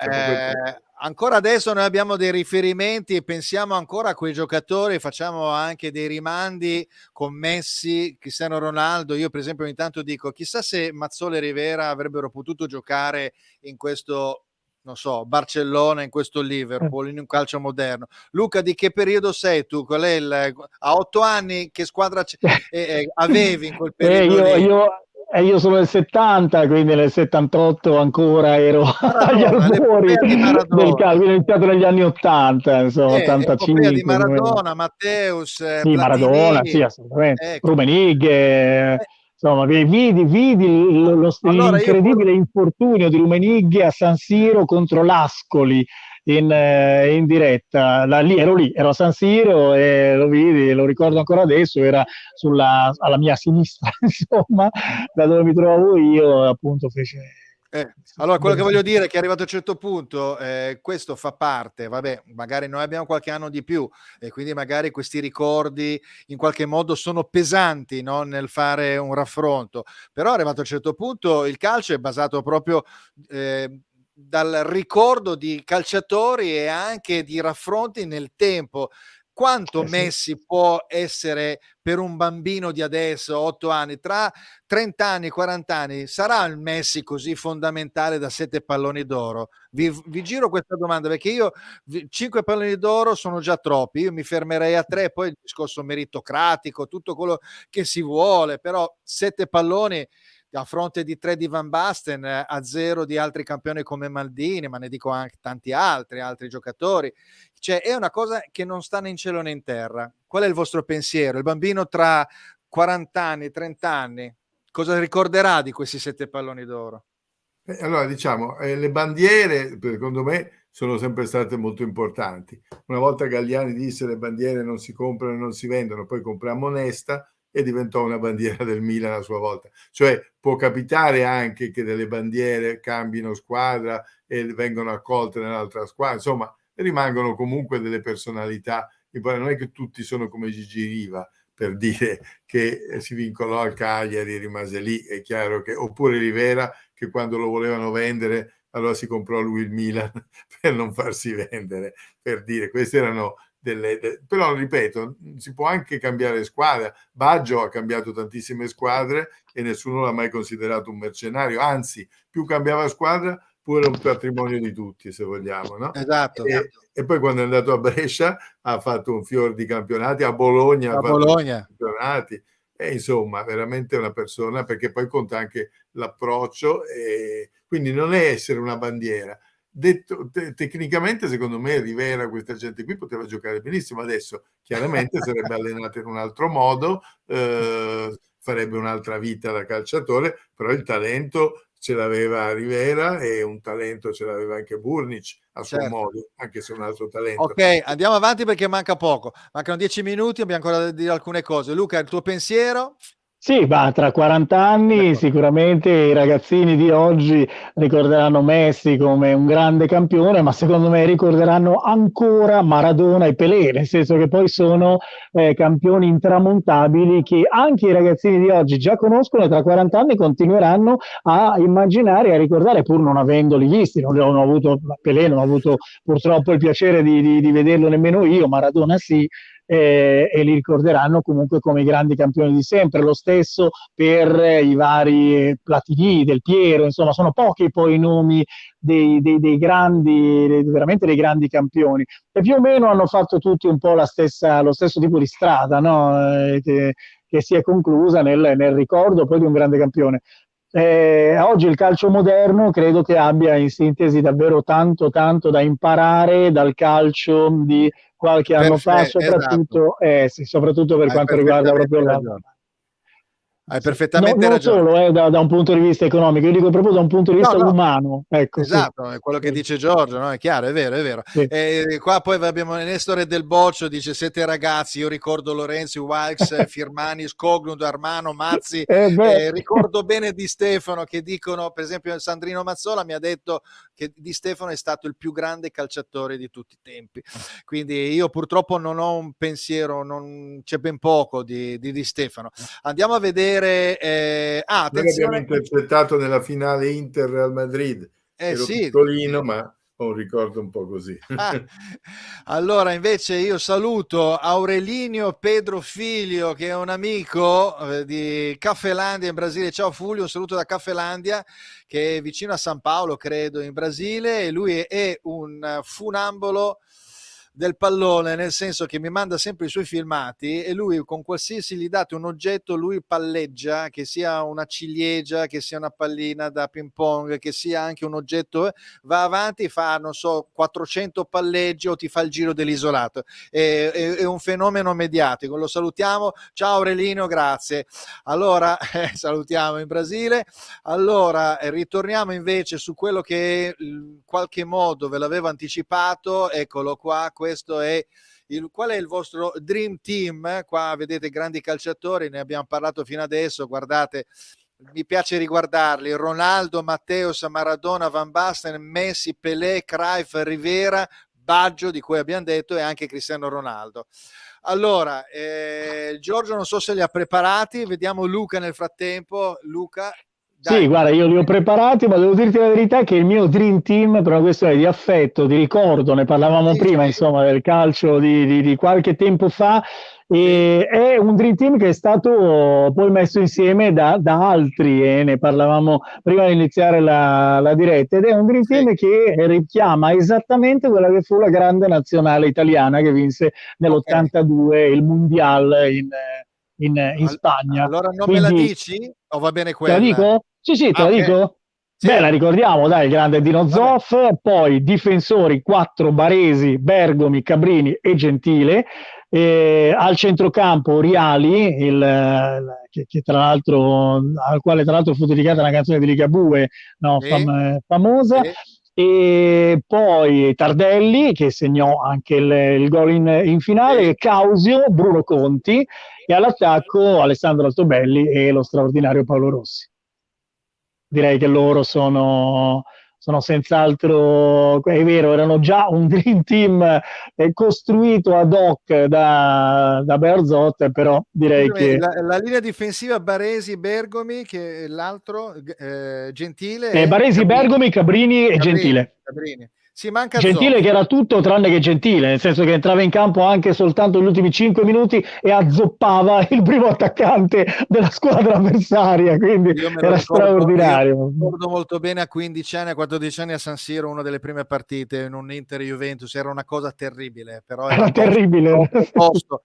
Ancora adesso noi abbiamo dei riferimenti e pensiamo ancora a quei giocatori, facciamo anche dei rimandi con Messi, Cristiano Ronaldo. Io per esempio ogni tanto dico, chissà se Mazzola e Rivera avrebbero potuto giocare in questo, non so, Barcellona, in questo Liverpool, in un calcio moderno. Luca, di che periodo sei tu? Qual è a 8 anni che squadra avevi in quel periodo lì? Io sono del 70, quindi nel 78 ancora ero agli Maradona, albori l'epopea di del calcio, Maradona. quindi ho iniziato negli anni 80, insomma, Epopea di 85 più o meno. Maradona, Matteus, Sì, Maradona, Platini. sì, assolutamente. Ecco. Rummenigge, insomma, vidi Allora io l'incredibile infortunio di Rummenigge a San Siro contro l'Ascoli in diretta. Ero a San Siro e lo vidi, lo ricordo ancora adesso, era alla mia sinistra, insomma, da dove mi trovavo io, appunto fece... allora quello che voglio dire è che arrivato a un certo punto questo fa parte, vabbè, magari noi abbiamo qualche anno di più e quindi magari questi ricordi in qualche modo sono pesanti, no? Nel fare un raffronto, però arrivato a un certo punto il calcio è basato proprio dal ricordo di calciatori e anche di raffronti nel tempo. Quanto Messi può essere per un bambino di adesso, 8 anni, tra 30 anni, 40 anni, sarà il Messi così fondamentale da 7 palloni d'oro? Vi giro questa domanda perché io 5 palloni d'oro sono già troppi, io mi fermerei a 3, poi il discorso meritocratico, tutto quello che si vuole, però 7 palloni a fronte di 3 di Van Basten, a 0 di altri campioni come Maldini, ma ne dico anche tanti altri giocatori. Cioè, è una cosa che non sta né in cielo né in terra. Qual è il vostro pensiero? Il bambino tra 40 anni, 30 anni, cosa ricorderà di questi 7 palloni d'oro? Allora, diciamo, le bandiere, secondo me, sono sempre state molto importanti. Una volta Galliani disse le bandiere non si comprano e non si vendono, poi compriamo Nesta e diventò una bandiera del Milan a sua volta. Cioè può capitare anche che delle bandiere cambino squadra e vengono accolte nell'altra squadra, insomma rimangono comunque delle personalità. Non è che tutti sono come Gigi Riva, per dire, che si vincolò al Cagliari e rimase lì, è chiaro che, oppure Rivera, che quando lo volevano vendere allora si comprò lui il Milan per non farsi vendere, per dire, queste erano però ripeto, si può anche cambiare squadra. Baggio ha cambiato tantissime squadre e nessuno l'ha mai considerato un mercenario, anzi più cambiava squadra pure un patrimonio di tutti, se vogliamo, no? Esatto. E poi quando è andato a Brescia ha fatto un fior di campionati, a Bologna ha fatto Bologna. campionati, e insomma veramente una persona, perché poi conta anche l'approccio, e quindi non è essere una bandiera. Detto tecnicamente, secondo me Rivera, questa gente qui poteva giocare benissimo. Adesso chiaramente sarebbe allenato in un altro modo, farebbe un'altra vita da calciatore, però il talento ce l'aveva Rivera e un talento ce l'aveva anche Burnic a suo modo, anche se un altro talento. Ok, andiamo avanti perché manca poco, mancano 10 minuti, abbiamo ancora da dire alcune cose. Luca, il tuo pensiero? Sì, ma tra 40 anni D'accordo. sicuramente i ragazzini di oggi ricorderanno Messi come un grande campione, ma secondo me ricorderanno ancora Maradona e Pelé, nel senso che poi sono campioni intramontabili che anche i ragazzini di oggi già conoscono e tra 40 anni continueranno a immaginare e a ricordare, pur non avendoli visti. Non ho avuto, Pelé non ho avuto purtroppo il piacere di vederlo nemmeno io, Maradona sì, e li ricorderanno comunque come i grandi campioni di sempre. Lo stesso per i vari Platini, Del Piero, insomma, sono pochi poi i nomi dei grandi, veramente dei grandi campioni. E più o meno hanno fatto tutti un po' lo stesso tipo di strada, no? Che si è conclusa nel ricordo poi di un grande campione. Oggi il calcio moderno credo che abbia in sintesi davvero tanto tanto da imparare dal calcio di qualche anno fa, Perfetto, esatto. soprattutto, sì, soprattutto per Hai quanto riguarda proprio perfettamente ragione. Hai sì. No, perfettamente non ragione. solo da un punto di vista economico, io dico proprio da un punto di No, vista no, umano, ecco, sì. esatto, è quello che Sì, dice Giorgio, no? È chiaro, è vero, è vero. sì. Qua poi abbiamo Nestore Del Boccio, dice siete ragazzi, io ricordo Lorenzi, Wilkes, Firmani, Skoglund, Armano, Mazzi, Beh. ricordo bene Di Stefano che dicono, per esempio Sandrino Mazzola mi ha detto che Di Stefano è stato il più grande calciatore di tutti i tempi, quindi io purtroppo non ho un pensiero, c'è ben poco di Stefano. Andiamo a vedere, Noi l'abbiamo attenzione, intercettato nella finale Inter-Real Madrid. Ero sì. piccolino, ma ho un ricordo un po' così. Ah, allora invece io saluto Aurelinio Pedro Filio che è un amico di Caffelandia in Brasile. Ciao Fulvio, un saluto da Caffelandia che è vicino a San Paolo credo in Brasile e lui è un funambolo del pallone, nel senso che mi manda sempre i suoi filmati e lui con qualsiasi gli date un oggetto lui palleggia, che sia una ciliegia, che sia una pallina da ping pong, che sia anche un oggetto, va avanti, fa non so 400 palleggi o ti fa il giro dell'isolato. È un fenomeno mediatico. Lo salutiamo. Ciao Aurelino, grazie. Allora salutiamo in Brasile. Allora ritorniamo invece su quello che in qualche modo ve l'avevo anticipato. Eccolo qua, questo è qual è il vostro dream team? Qua vedete grandi calciatori, ne abbiamo parlato fino adesso, guardate, mi piace riguardarli: Ronaldo, Matteus, Maradona, Van Basten, Messi, Pelé, Cruyff, Rivera, Baggio, di cui abbiamo detto, e anche Cristiano Ronaldo. Allora, Giorgio non so se li ha preparati, vediamo Luca nel frattempo. Luca, Sì, dai. guarda, io li ho preparati, ma devo dirti la verità che il mio dream team, per una questione di affetto, di ricordo, ne parlavamo Sì, prima, sì, insomma, del calcio di qualche tempo fa, sì, e è un dream team che è stato poi messo insieme da altri, e ne parlavamo prima di iniziare la diretta, ed è un dream sì. team che richiama esattamente quella che fu la grande nazionale italiana che vinse Ok. nell'82 il Mondial in Spagna. Allora non me la Quindi dici? O va bene te la quella? dico? Sì, sì, te Ah, la ok. dico? Beh, la Sì, ricordiamo, dai, il grande Dino vabbè. Zoff, poi difensori 4 Baresi, Bergomi, Cabrini e Gentile, al centrocampo Riali, che tra l'altro, al quale tra l'altro fu dedicata una canzone di Ligabue, no, Sì, famosa, sì, e poi Tardelli, che segnò anche il gol in finale, sì. e Causio, Bruno Conti, e all'attacco Alessandro Altobelli e lo straordinario Paolo Rossi. Direi che loro sono senz'altro, è vero, erano già un dream team costruito ad hoc da Bearzot, però direi Scusami, che la linea difensiva Baresi, Bergomi, che l'altro, Gentile e Baresi, Cabrini. Bergomi, Cabrini e Cabrini, Gentile. Cabrini. Si manca Gentile Zoff. che era tutto tranne che gentile, nel senso che entrava in campo anche soltanto negli ultimi 5 minuti e azzoppava il primo attaccante della squadra avversaria, quindi Io me lo era ricordo, io straordinario. ricordo molto bene a 15 anni, a 14 anni a San Siro, una delle prime partite in un Inter-Juventus, era una cosa terribile, però era Era tosto, terribile. tosto, tosto.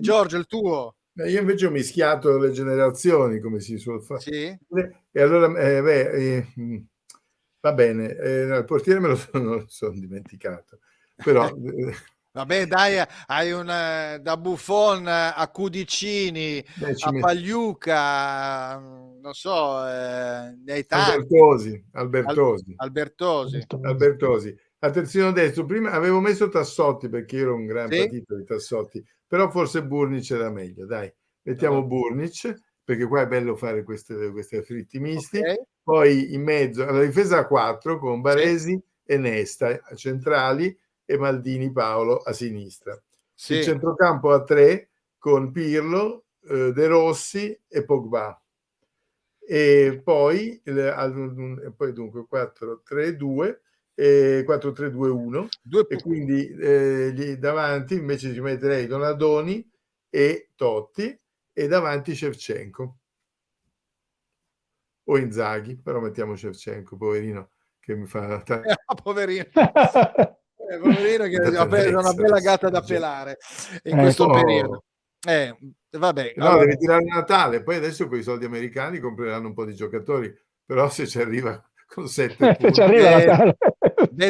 Giorgio, il tuo? Io invece ho mischiato le generazioni, come si suol fare. Sì? E allora, va bene, il portiere non lo sono dimenticato, però Vabbè, dai, hai da Buffon a Cudicini, ci a metto Pagliuca, non so, ne hai tanti. Albertosi, Al- Albertosi. Albertosi, Albertosi. A terzino destro, prima avevo messo Tassotti perché io ero un gran sì? patito di Tassotti, però forse Burnic era meglio, dai, Allora, mettiamo Burnic. perché qua è bello fare questi fritti misti. Ok, Poi in mezzo alla difesa a 4 con sì, Baresi e Nesta a centrali e Maldini Paolo a sinistra. Il sì. centrocampo a 3 con Pirlo, De Rossi e Pogba. E poi, poi dunque 4-3-2, 4-3-2-1, Due e pu- quindi davanti invece ci metterei Donadoni e Totti, e davanti Shevchenko o Inzaghi, però mettiamo Shevchenko, poverino, che mi fa Poverino. Poverino che tanta ha preso una tenerezza bella adesso. gatta da pelare in questo periodo. Oh, Vabbè, no, allora deve tirare il Natale, poi adesso con i soldi americani compreranno un po' di giocatori, però se ci arriva con 7 Se ci punti. arriva Natale.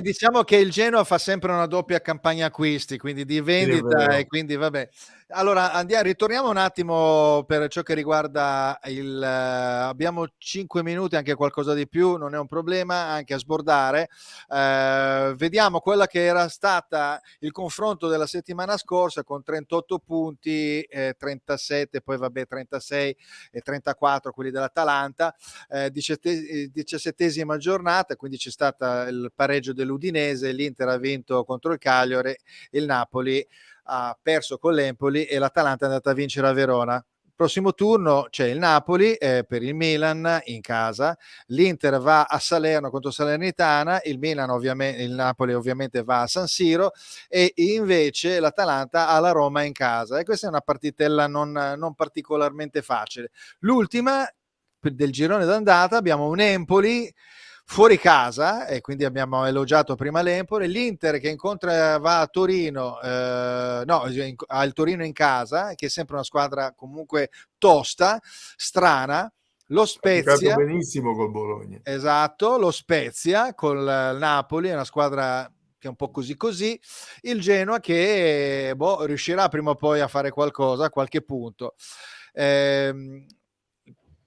diciamo che il Genoa fa sempre una doppia campagna acquisti, quindi di Sì, è vendita, e vero. quindi vabbè. Allora ritorniamo un attimo per ciò che riguarda abbiamo 5 minuti, anche qualcosa di più, non è un problema, anche a sbordare. Vediamo quella che era stata il confronto della settimana scorsa con 38 punti, 37, poi vabbè 36 e 34 quelli dell'Atalanta, 17esima giornata, quindi c'è stata il pareggio dell'Udinese, l'Inter ha vinto contro il Cagliari, il Napoli ha perso con l'Empoli e l'Atalanta è andata a vincere a Verona. Prossimo turno c'è il Napoli per il Milan in casa, l'Inter va a Salerno contro Salernitana, il Napoli ovviamente va a San Siro, e invece l'Atalanta ha la Roma in casa, e questa è una partitella non particolarmente facile. L'ultima del girone d'andata abbiamo un Empoli fuori casa, e quindi abbiamo elogiato prima l'Empoli, l'Inter che va a Torino, no, ha il Torino in casa, che è sempre una squadra comunque tosta, strana, lo Ha giocato Spezia, benissimo col Bologna. esatto, lo Spezia col Napoli, è una squadra che è un po' così così, il Genoa che riuscirà prima o poi a fare qualcosa, a qualche punto.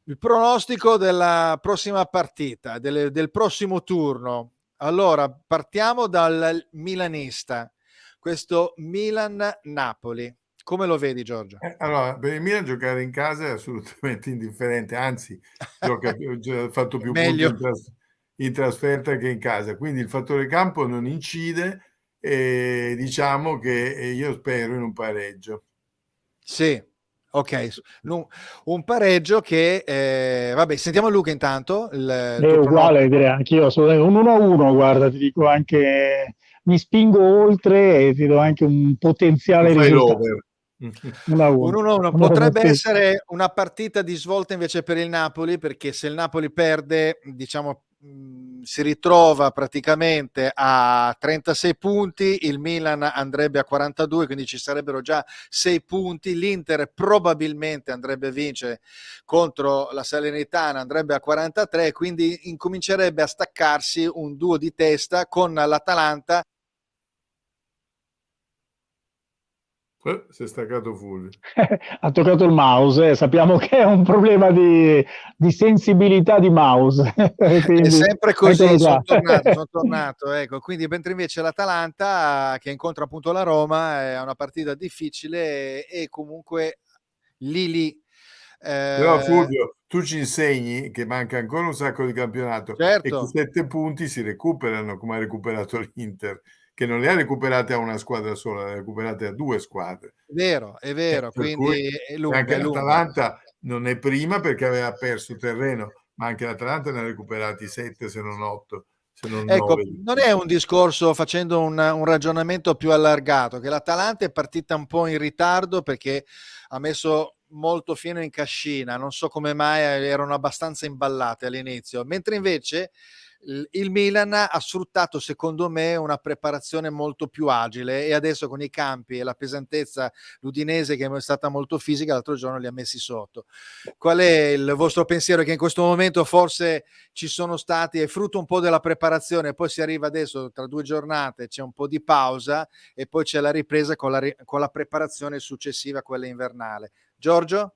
Il pronostico della prossima partita, del prossimo turno. Allora, partiamo dal milanista, questo Milan-Napoli. Come lo vedi, Giorgio? Allora, per il Milan giocare in casa è assolutamente indifferente, anzi, ha fatto più punti Meglio. in trasferta che in casa, quindi il fattore campo non incide, e diciamo che io spero in un pareggio. Sì, ok. Un pareggio che, vabbè, sentiamo Luca intanto, il È tuo uguale, pronostico. direi anch'io, assolutamente. Un 1-1, guarda, ti dico anche, mi spingo oltre e ti do anche un Tu potenziale fai risultato. l'over. 1-1. 1-1 1-1, potrebbe sì. essere una partita di svolta invece per il Napoli, perché se il Napoli perde, diciamo, si ritrova praticamente a 36 punti, il Milan andrebbe a 42, quindi ci sarebbero già 6 punti, l'Inter probabilmente andrebbe a vincere contro la Salernitana, andrebbe a 43, quindi incomincerebbe a staccarsi un duo di testa con l'Atalanta. Si è staccato Fulvio. Ha toccato il mouse, sappiamo che è un problema di sensibilità di mouse, È quindi sempre eccolo così, qua. sono tornato, ecco. Quindi mentre invece l'Atalanta che incontra appunto la Roma è una partita difficile e comunque lì. Però Eh, Fulvio, tu ci insegni che manca ancora un sacco di campionato e che certo, 7 punti si recuperano, come ha recuperato l'Inter, che non le ha recuperate a una squadra sola, le ha recuperate a 2 squadre. è vero, Per cui quindi è e lunga, anche è lunga. l'Atalanta non è prima perché aveva perso terreno, ma anche l'Atalanta ne ha recuperati 7 se non 8, se non Ecco, 9 di non più. è un discorso, facendo un ragionamento più allargato, che l'Atalanta è partita un po' in ritardo perché ha messo molto fieno in cascina, non so come mai, erano abbastanza imballate all'inizio, mentre invece il Milan ha sfruttato secondo me una preparazione molto più agile, e adesso con i campi e la pesantezza, l'Udinese che è stata molto fisica l'altro giorno li ha messi sotto. Qual è il vostro pensiero? Che in questo momento forse ci sono stati, è frutto un po' della preparazione, poi si arriva adesso tra 2 giornate, c'è un po' di pausa e poi c'è la ripresa con la preparazione successiva, quella invernale. Giorgio?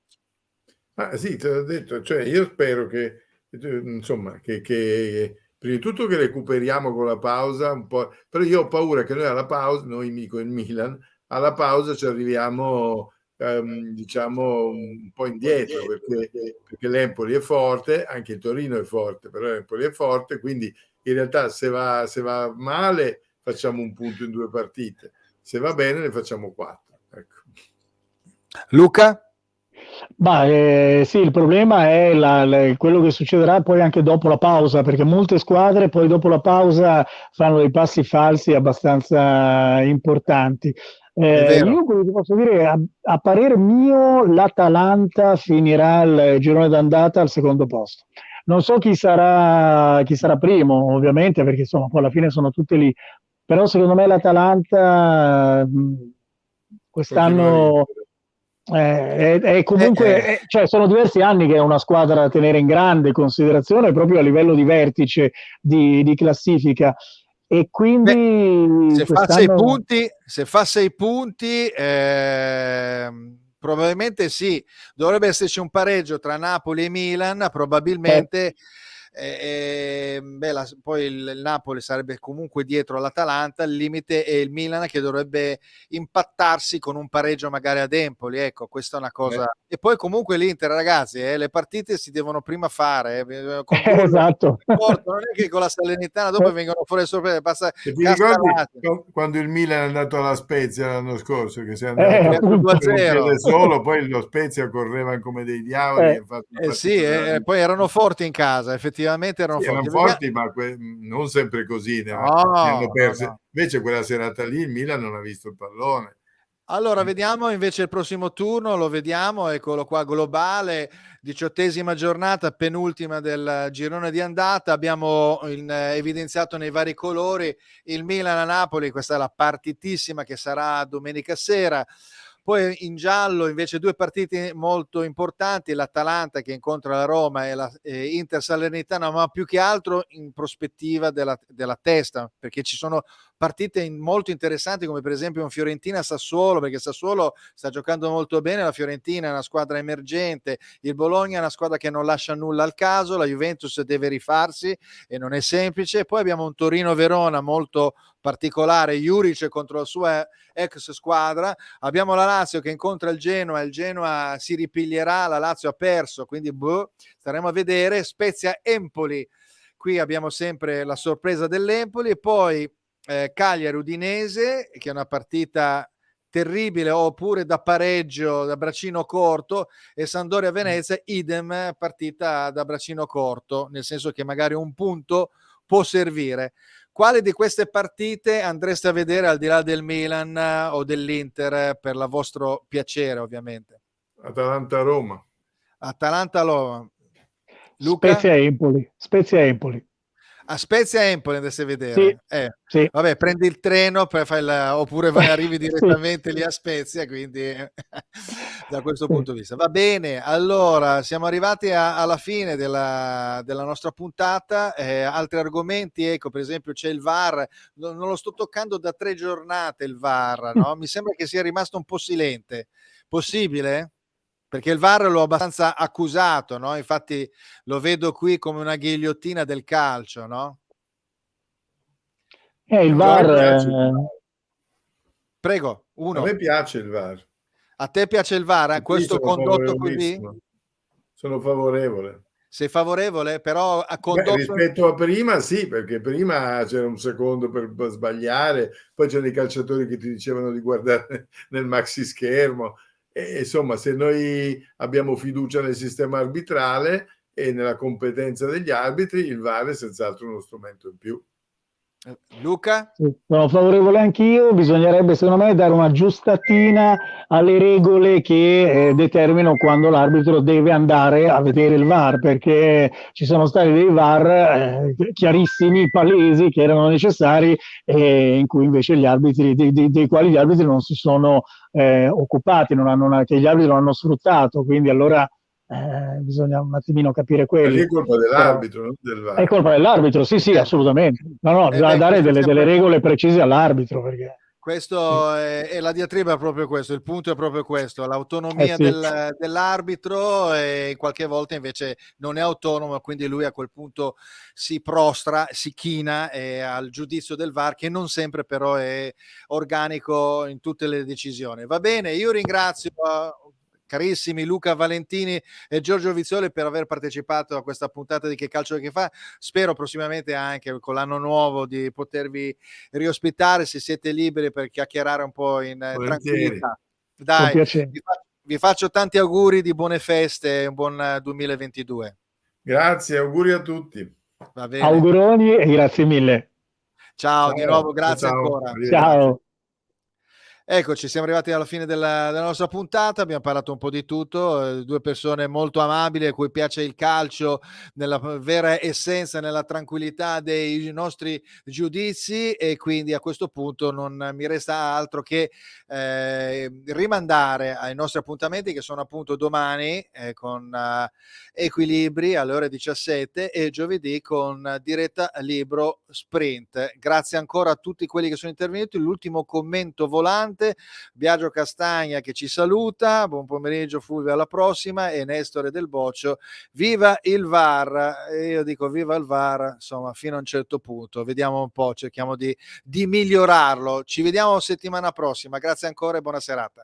Ah, sì, te l'ho detto, cioè io spero che, insomma, che prima di tutto che recuperiamo con la pausa un po', però io ho paura che noi alla pausa, noi dico il Milan, alla pausa ci arriviamo diciamo un po' indietro, perché l'Empoli è forte, anche il Torino è forte, però l'Empoli è forte, quindi in realtà se va male facciamo un punto in 2 partite, se va bene ne facciamo 4. Ecco. Luca? Sì, il problema è quello che succederà poi anche dopo la pausa, perché molte squadre poi dopo la pausa fanno dei passi falsi abbastanza importanti. È vero. Io quello che posso dire, a parer mio, l'Atalanta finirà il girone d'andata al secondo posto. Non so chi sarà primo, ovviamente, perché insomma, poi alla fine sono tutte lì. Però secondo me l'Atalanta Continua a quest'anno vincere. è comunque, cioè sono diversi anni che è una squadra da tenere in grande considerazione proprio a livello di vertice di classifica. E quindi se fa 6 quest'anno punti, probabilmente sì, dovrebbe esserci un pareggio tra Napoli e Milan, probabilmente. Poi il Napoli sarebbe comunque dietro l'Atalanta, il limite è il Milan che dovrebbe impattarsi con un pareggio magari ad Empoli, ecco, questa è una cosa. E poi comunque l'Inter, ragazzi, le partite si devono prima fare, con esatto. non è che con la Salernitana dopo vengono fuori sorprese, E ti ricordi quando il Milan è andato alla Spezia l'anno scorso, che si è andato per un piede solo, poi lo Spezia correva come dei diavoli. Poi erano forti in casa, effettivamente erano forti. Erano forti, ma non sempre così, ne hanno perse. No. Invece quella serata lì il Milan non ha visto il pallone. Allora, vediamo invece il prossimo turno, lo vediamo, eccolo qua, globale, 18ª giornata, penultima del girone di andata, abbiamo evidenziato nei vari colori il Milan a Napoli, questa è la partitissima che sarà domenica sera. Poi in giallo invece 2 partite molto importanti, l'Atalanta che incontra la Roma e la Inter Salernitana, ma più che altro in prospettiva della testa, perché ci sono partite molto interessanti come per esempio un Fiorentina-Sassuolo, perché Sassuolo sta giocando molto bene, la Fiorentina è una squadra emergente, il Bologna è una squadra che non lascia nulla al caso, la Juventus deve rifarsi e non è semplice. Poi abbiamo un Torino-Verona molto particolare, Juric contro la sua ex squadra, abbiamo la Lazio che incontra il Genoa si ripiglierà, la Lazio ha perso, quindi staremo a vedere. Spezia-Empoli, qui abbiamo sempre la sorpresa dell'Empoli, e poi Cagliari-Udinese, che è una partita terribile, oppure da pareggio da braccino corto, e Sampdoria-Venezia, idem, partita da braccino corto, nel senso che magari un punto può servire. Quale di queste partite andreste a vedere al di là del Milan o dell'Inter per il vostro piacere, ovviamente? Atalanta-Roma. Atalanta-Roma. Luca? Spezia-Empoli. A Spezia-Empoli andreste a vedere? Sì. Vabbè, prendi il treno oppure arrivi direttamente lì a Spezia, quindi da questo punto di vista. Va bene, allora siamo arrivati alla fine della nostra puntata. Altri argomenti, ecco, per esempio c'è il VAR, non lo sto toccando da 3 giornate il VAR, no? Mi sembra che sia rimasto un po' silente. Possibile? Perché il VAR l'ho abbastanza accusato, no? Infatti lo vedo qui come una ghigliottina del calcio, no? Il VAR. Prego, uno. A me piace il VAR. A te piace il VAR? Questo condotto così? Sono favorevole. Sei favorevole? Però a condotto... rispetto a prima sì, perché prima c'era un secondo per sbagliare, poi c'erano i calciatori che ti dicevano di guardare nel maxi schermo. E, insomma, se noi abbiamo fiducia nel sistema arbitrale e nella competenza degli arbitri, il VAR è senz'altro uno strumento in più. Luca? Sono favorevole anch'io, bisognerebbe secondo me dare una giustatina alle regole che determinano quando l'arbitro deve andare a vedere il VAR, perché ci sono stati dei VAR chiarissimi, palesi, che erano necessari e in cui invece gli arbitri, dei quali gli arbitri non si sono occupati, che gli arbitri non hanno sfruttato, quindi allora bisogna un attimino capire quello. Perché è colpa dell'arbitro, non del VAR. È colpa dell'arbitro, sì, assolutamente. No, bisogna dare delle regole precise all'arbitro. Perché... Questo è la diatriba, è proprio questo, il punto è proprio questo, l'autonomia sì. dell'arbitro, e qualche volta invece non è autonomo, quindi lui a quel punto si prostra, si china al giudizio del VAR, che non sempre però è organico in tutte le decisioni. Va bene, io ringrazio carissimi Luca Valentini e Giorgio Vizioli per aver partecipato a questa puntata di Che Calcio Che Fa. Spero prossimamente, anche con l'anno nuovo, di potervi riospitare, se siete liberi, per chiacchierare un po' in tranquillità. Con Dai, piacere. vi faccio tanti auguri di buone feste e un buon 2022. Grazie, auguri a tutti. Va bene. Auguroni e grazie mille. Ciao, di nuovo, grazie ancora. Ciao. Eccoci, siamo arrivati alla fine della nostra puntata, abbiamo parlato un po' di tutto, due persone molto amabili a cui piace il calcio nella vera essenza, nella tranquillità dei nostri giudizi, e quindi a questo punto non mi resta altro che rimandare ai nostri appuntamenti, che sono appunto domani con Equilibri alle ore 17 e giovedì con Diretta Libro Sprint. Grazie ancora a tutti quelli che sono intervenuti. L'ultimo commento volante, Biagio Castagna che ci saluta, buon pomeriggio Fulvio, alla prossima, e Nestore Del Boccio, viva il VAR. E io dico viva il VAR, insomma, fino a un certo punto, vediamo un po', cerchiamo di migliorarlo. Ci vediamo settimana prossima, grazie ancora e buona serata.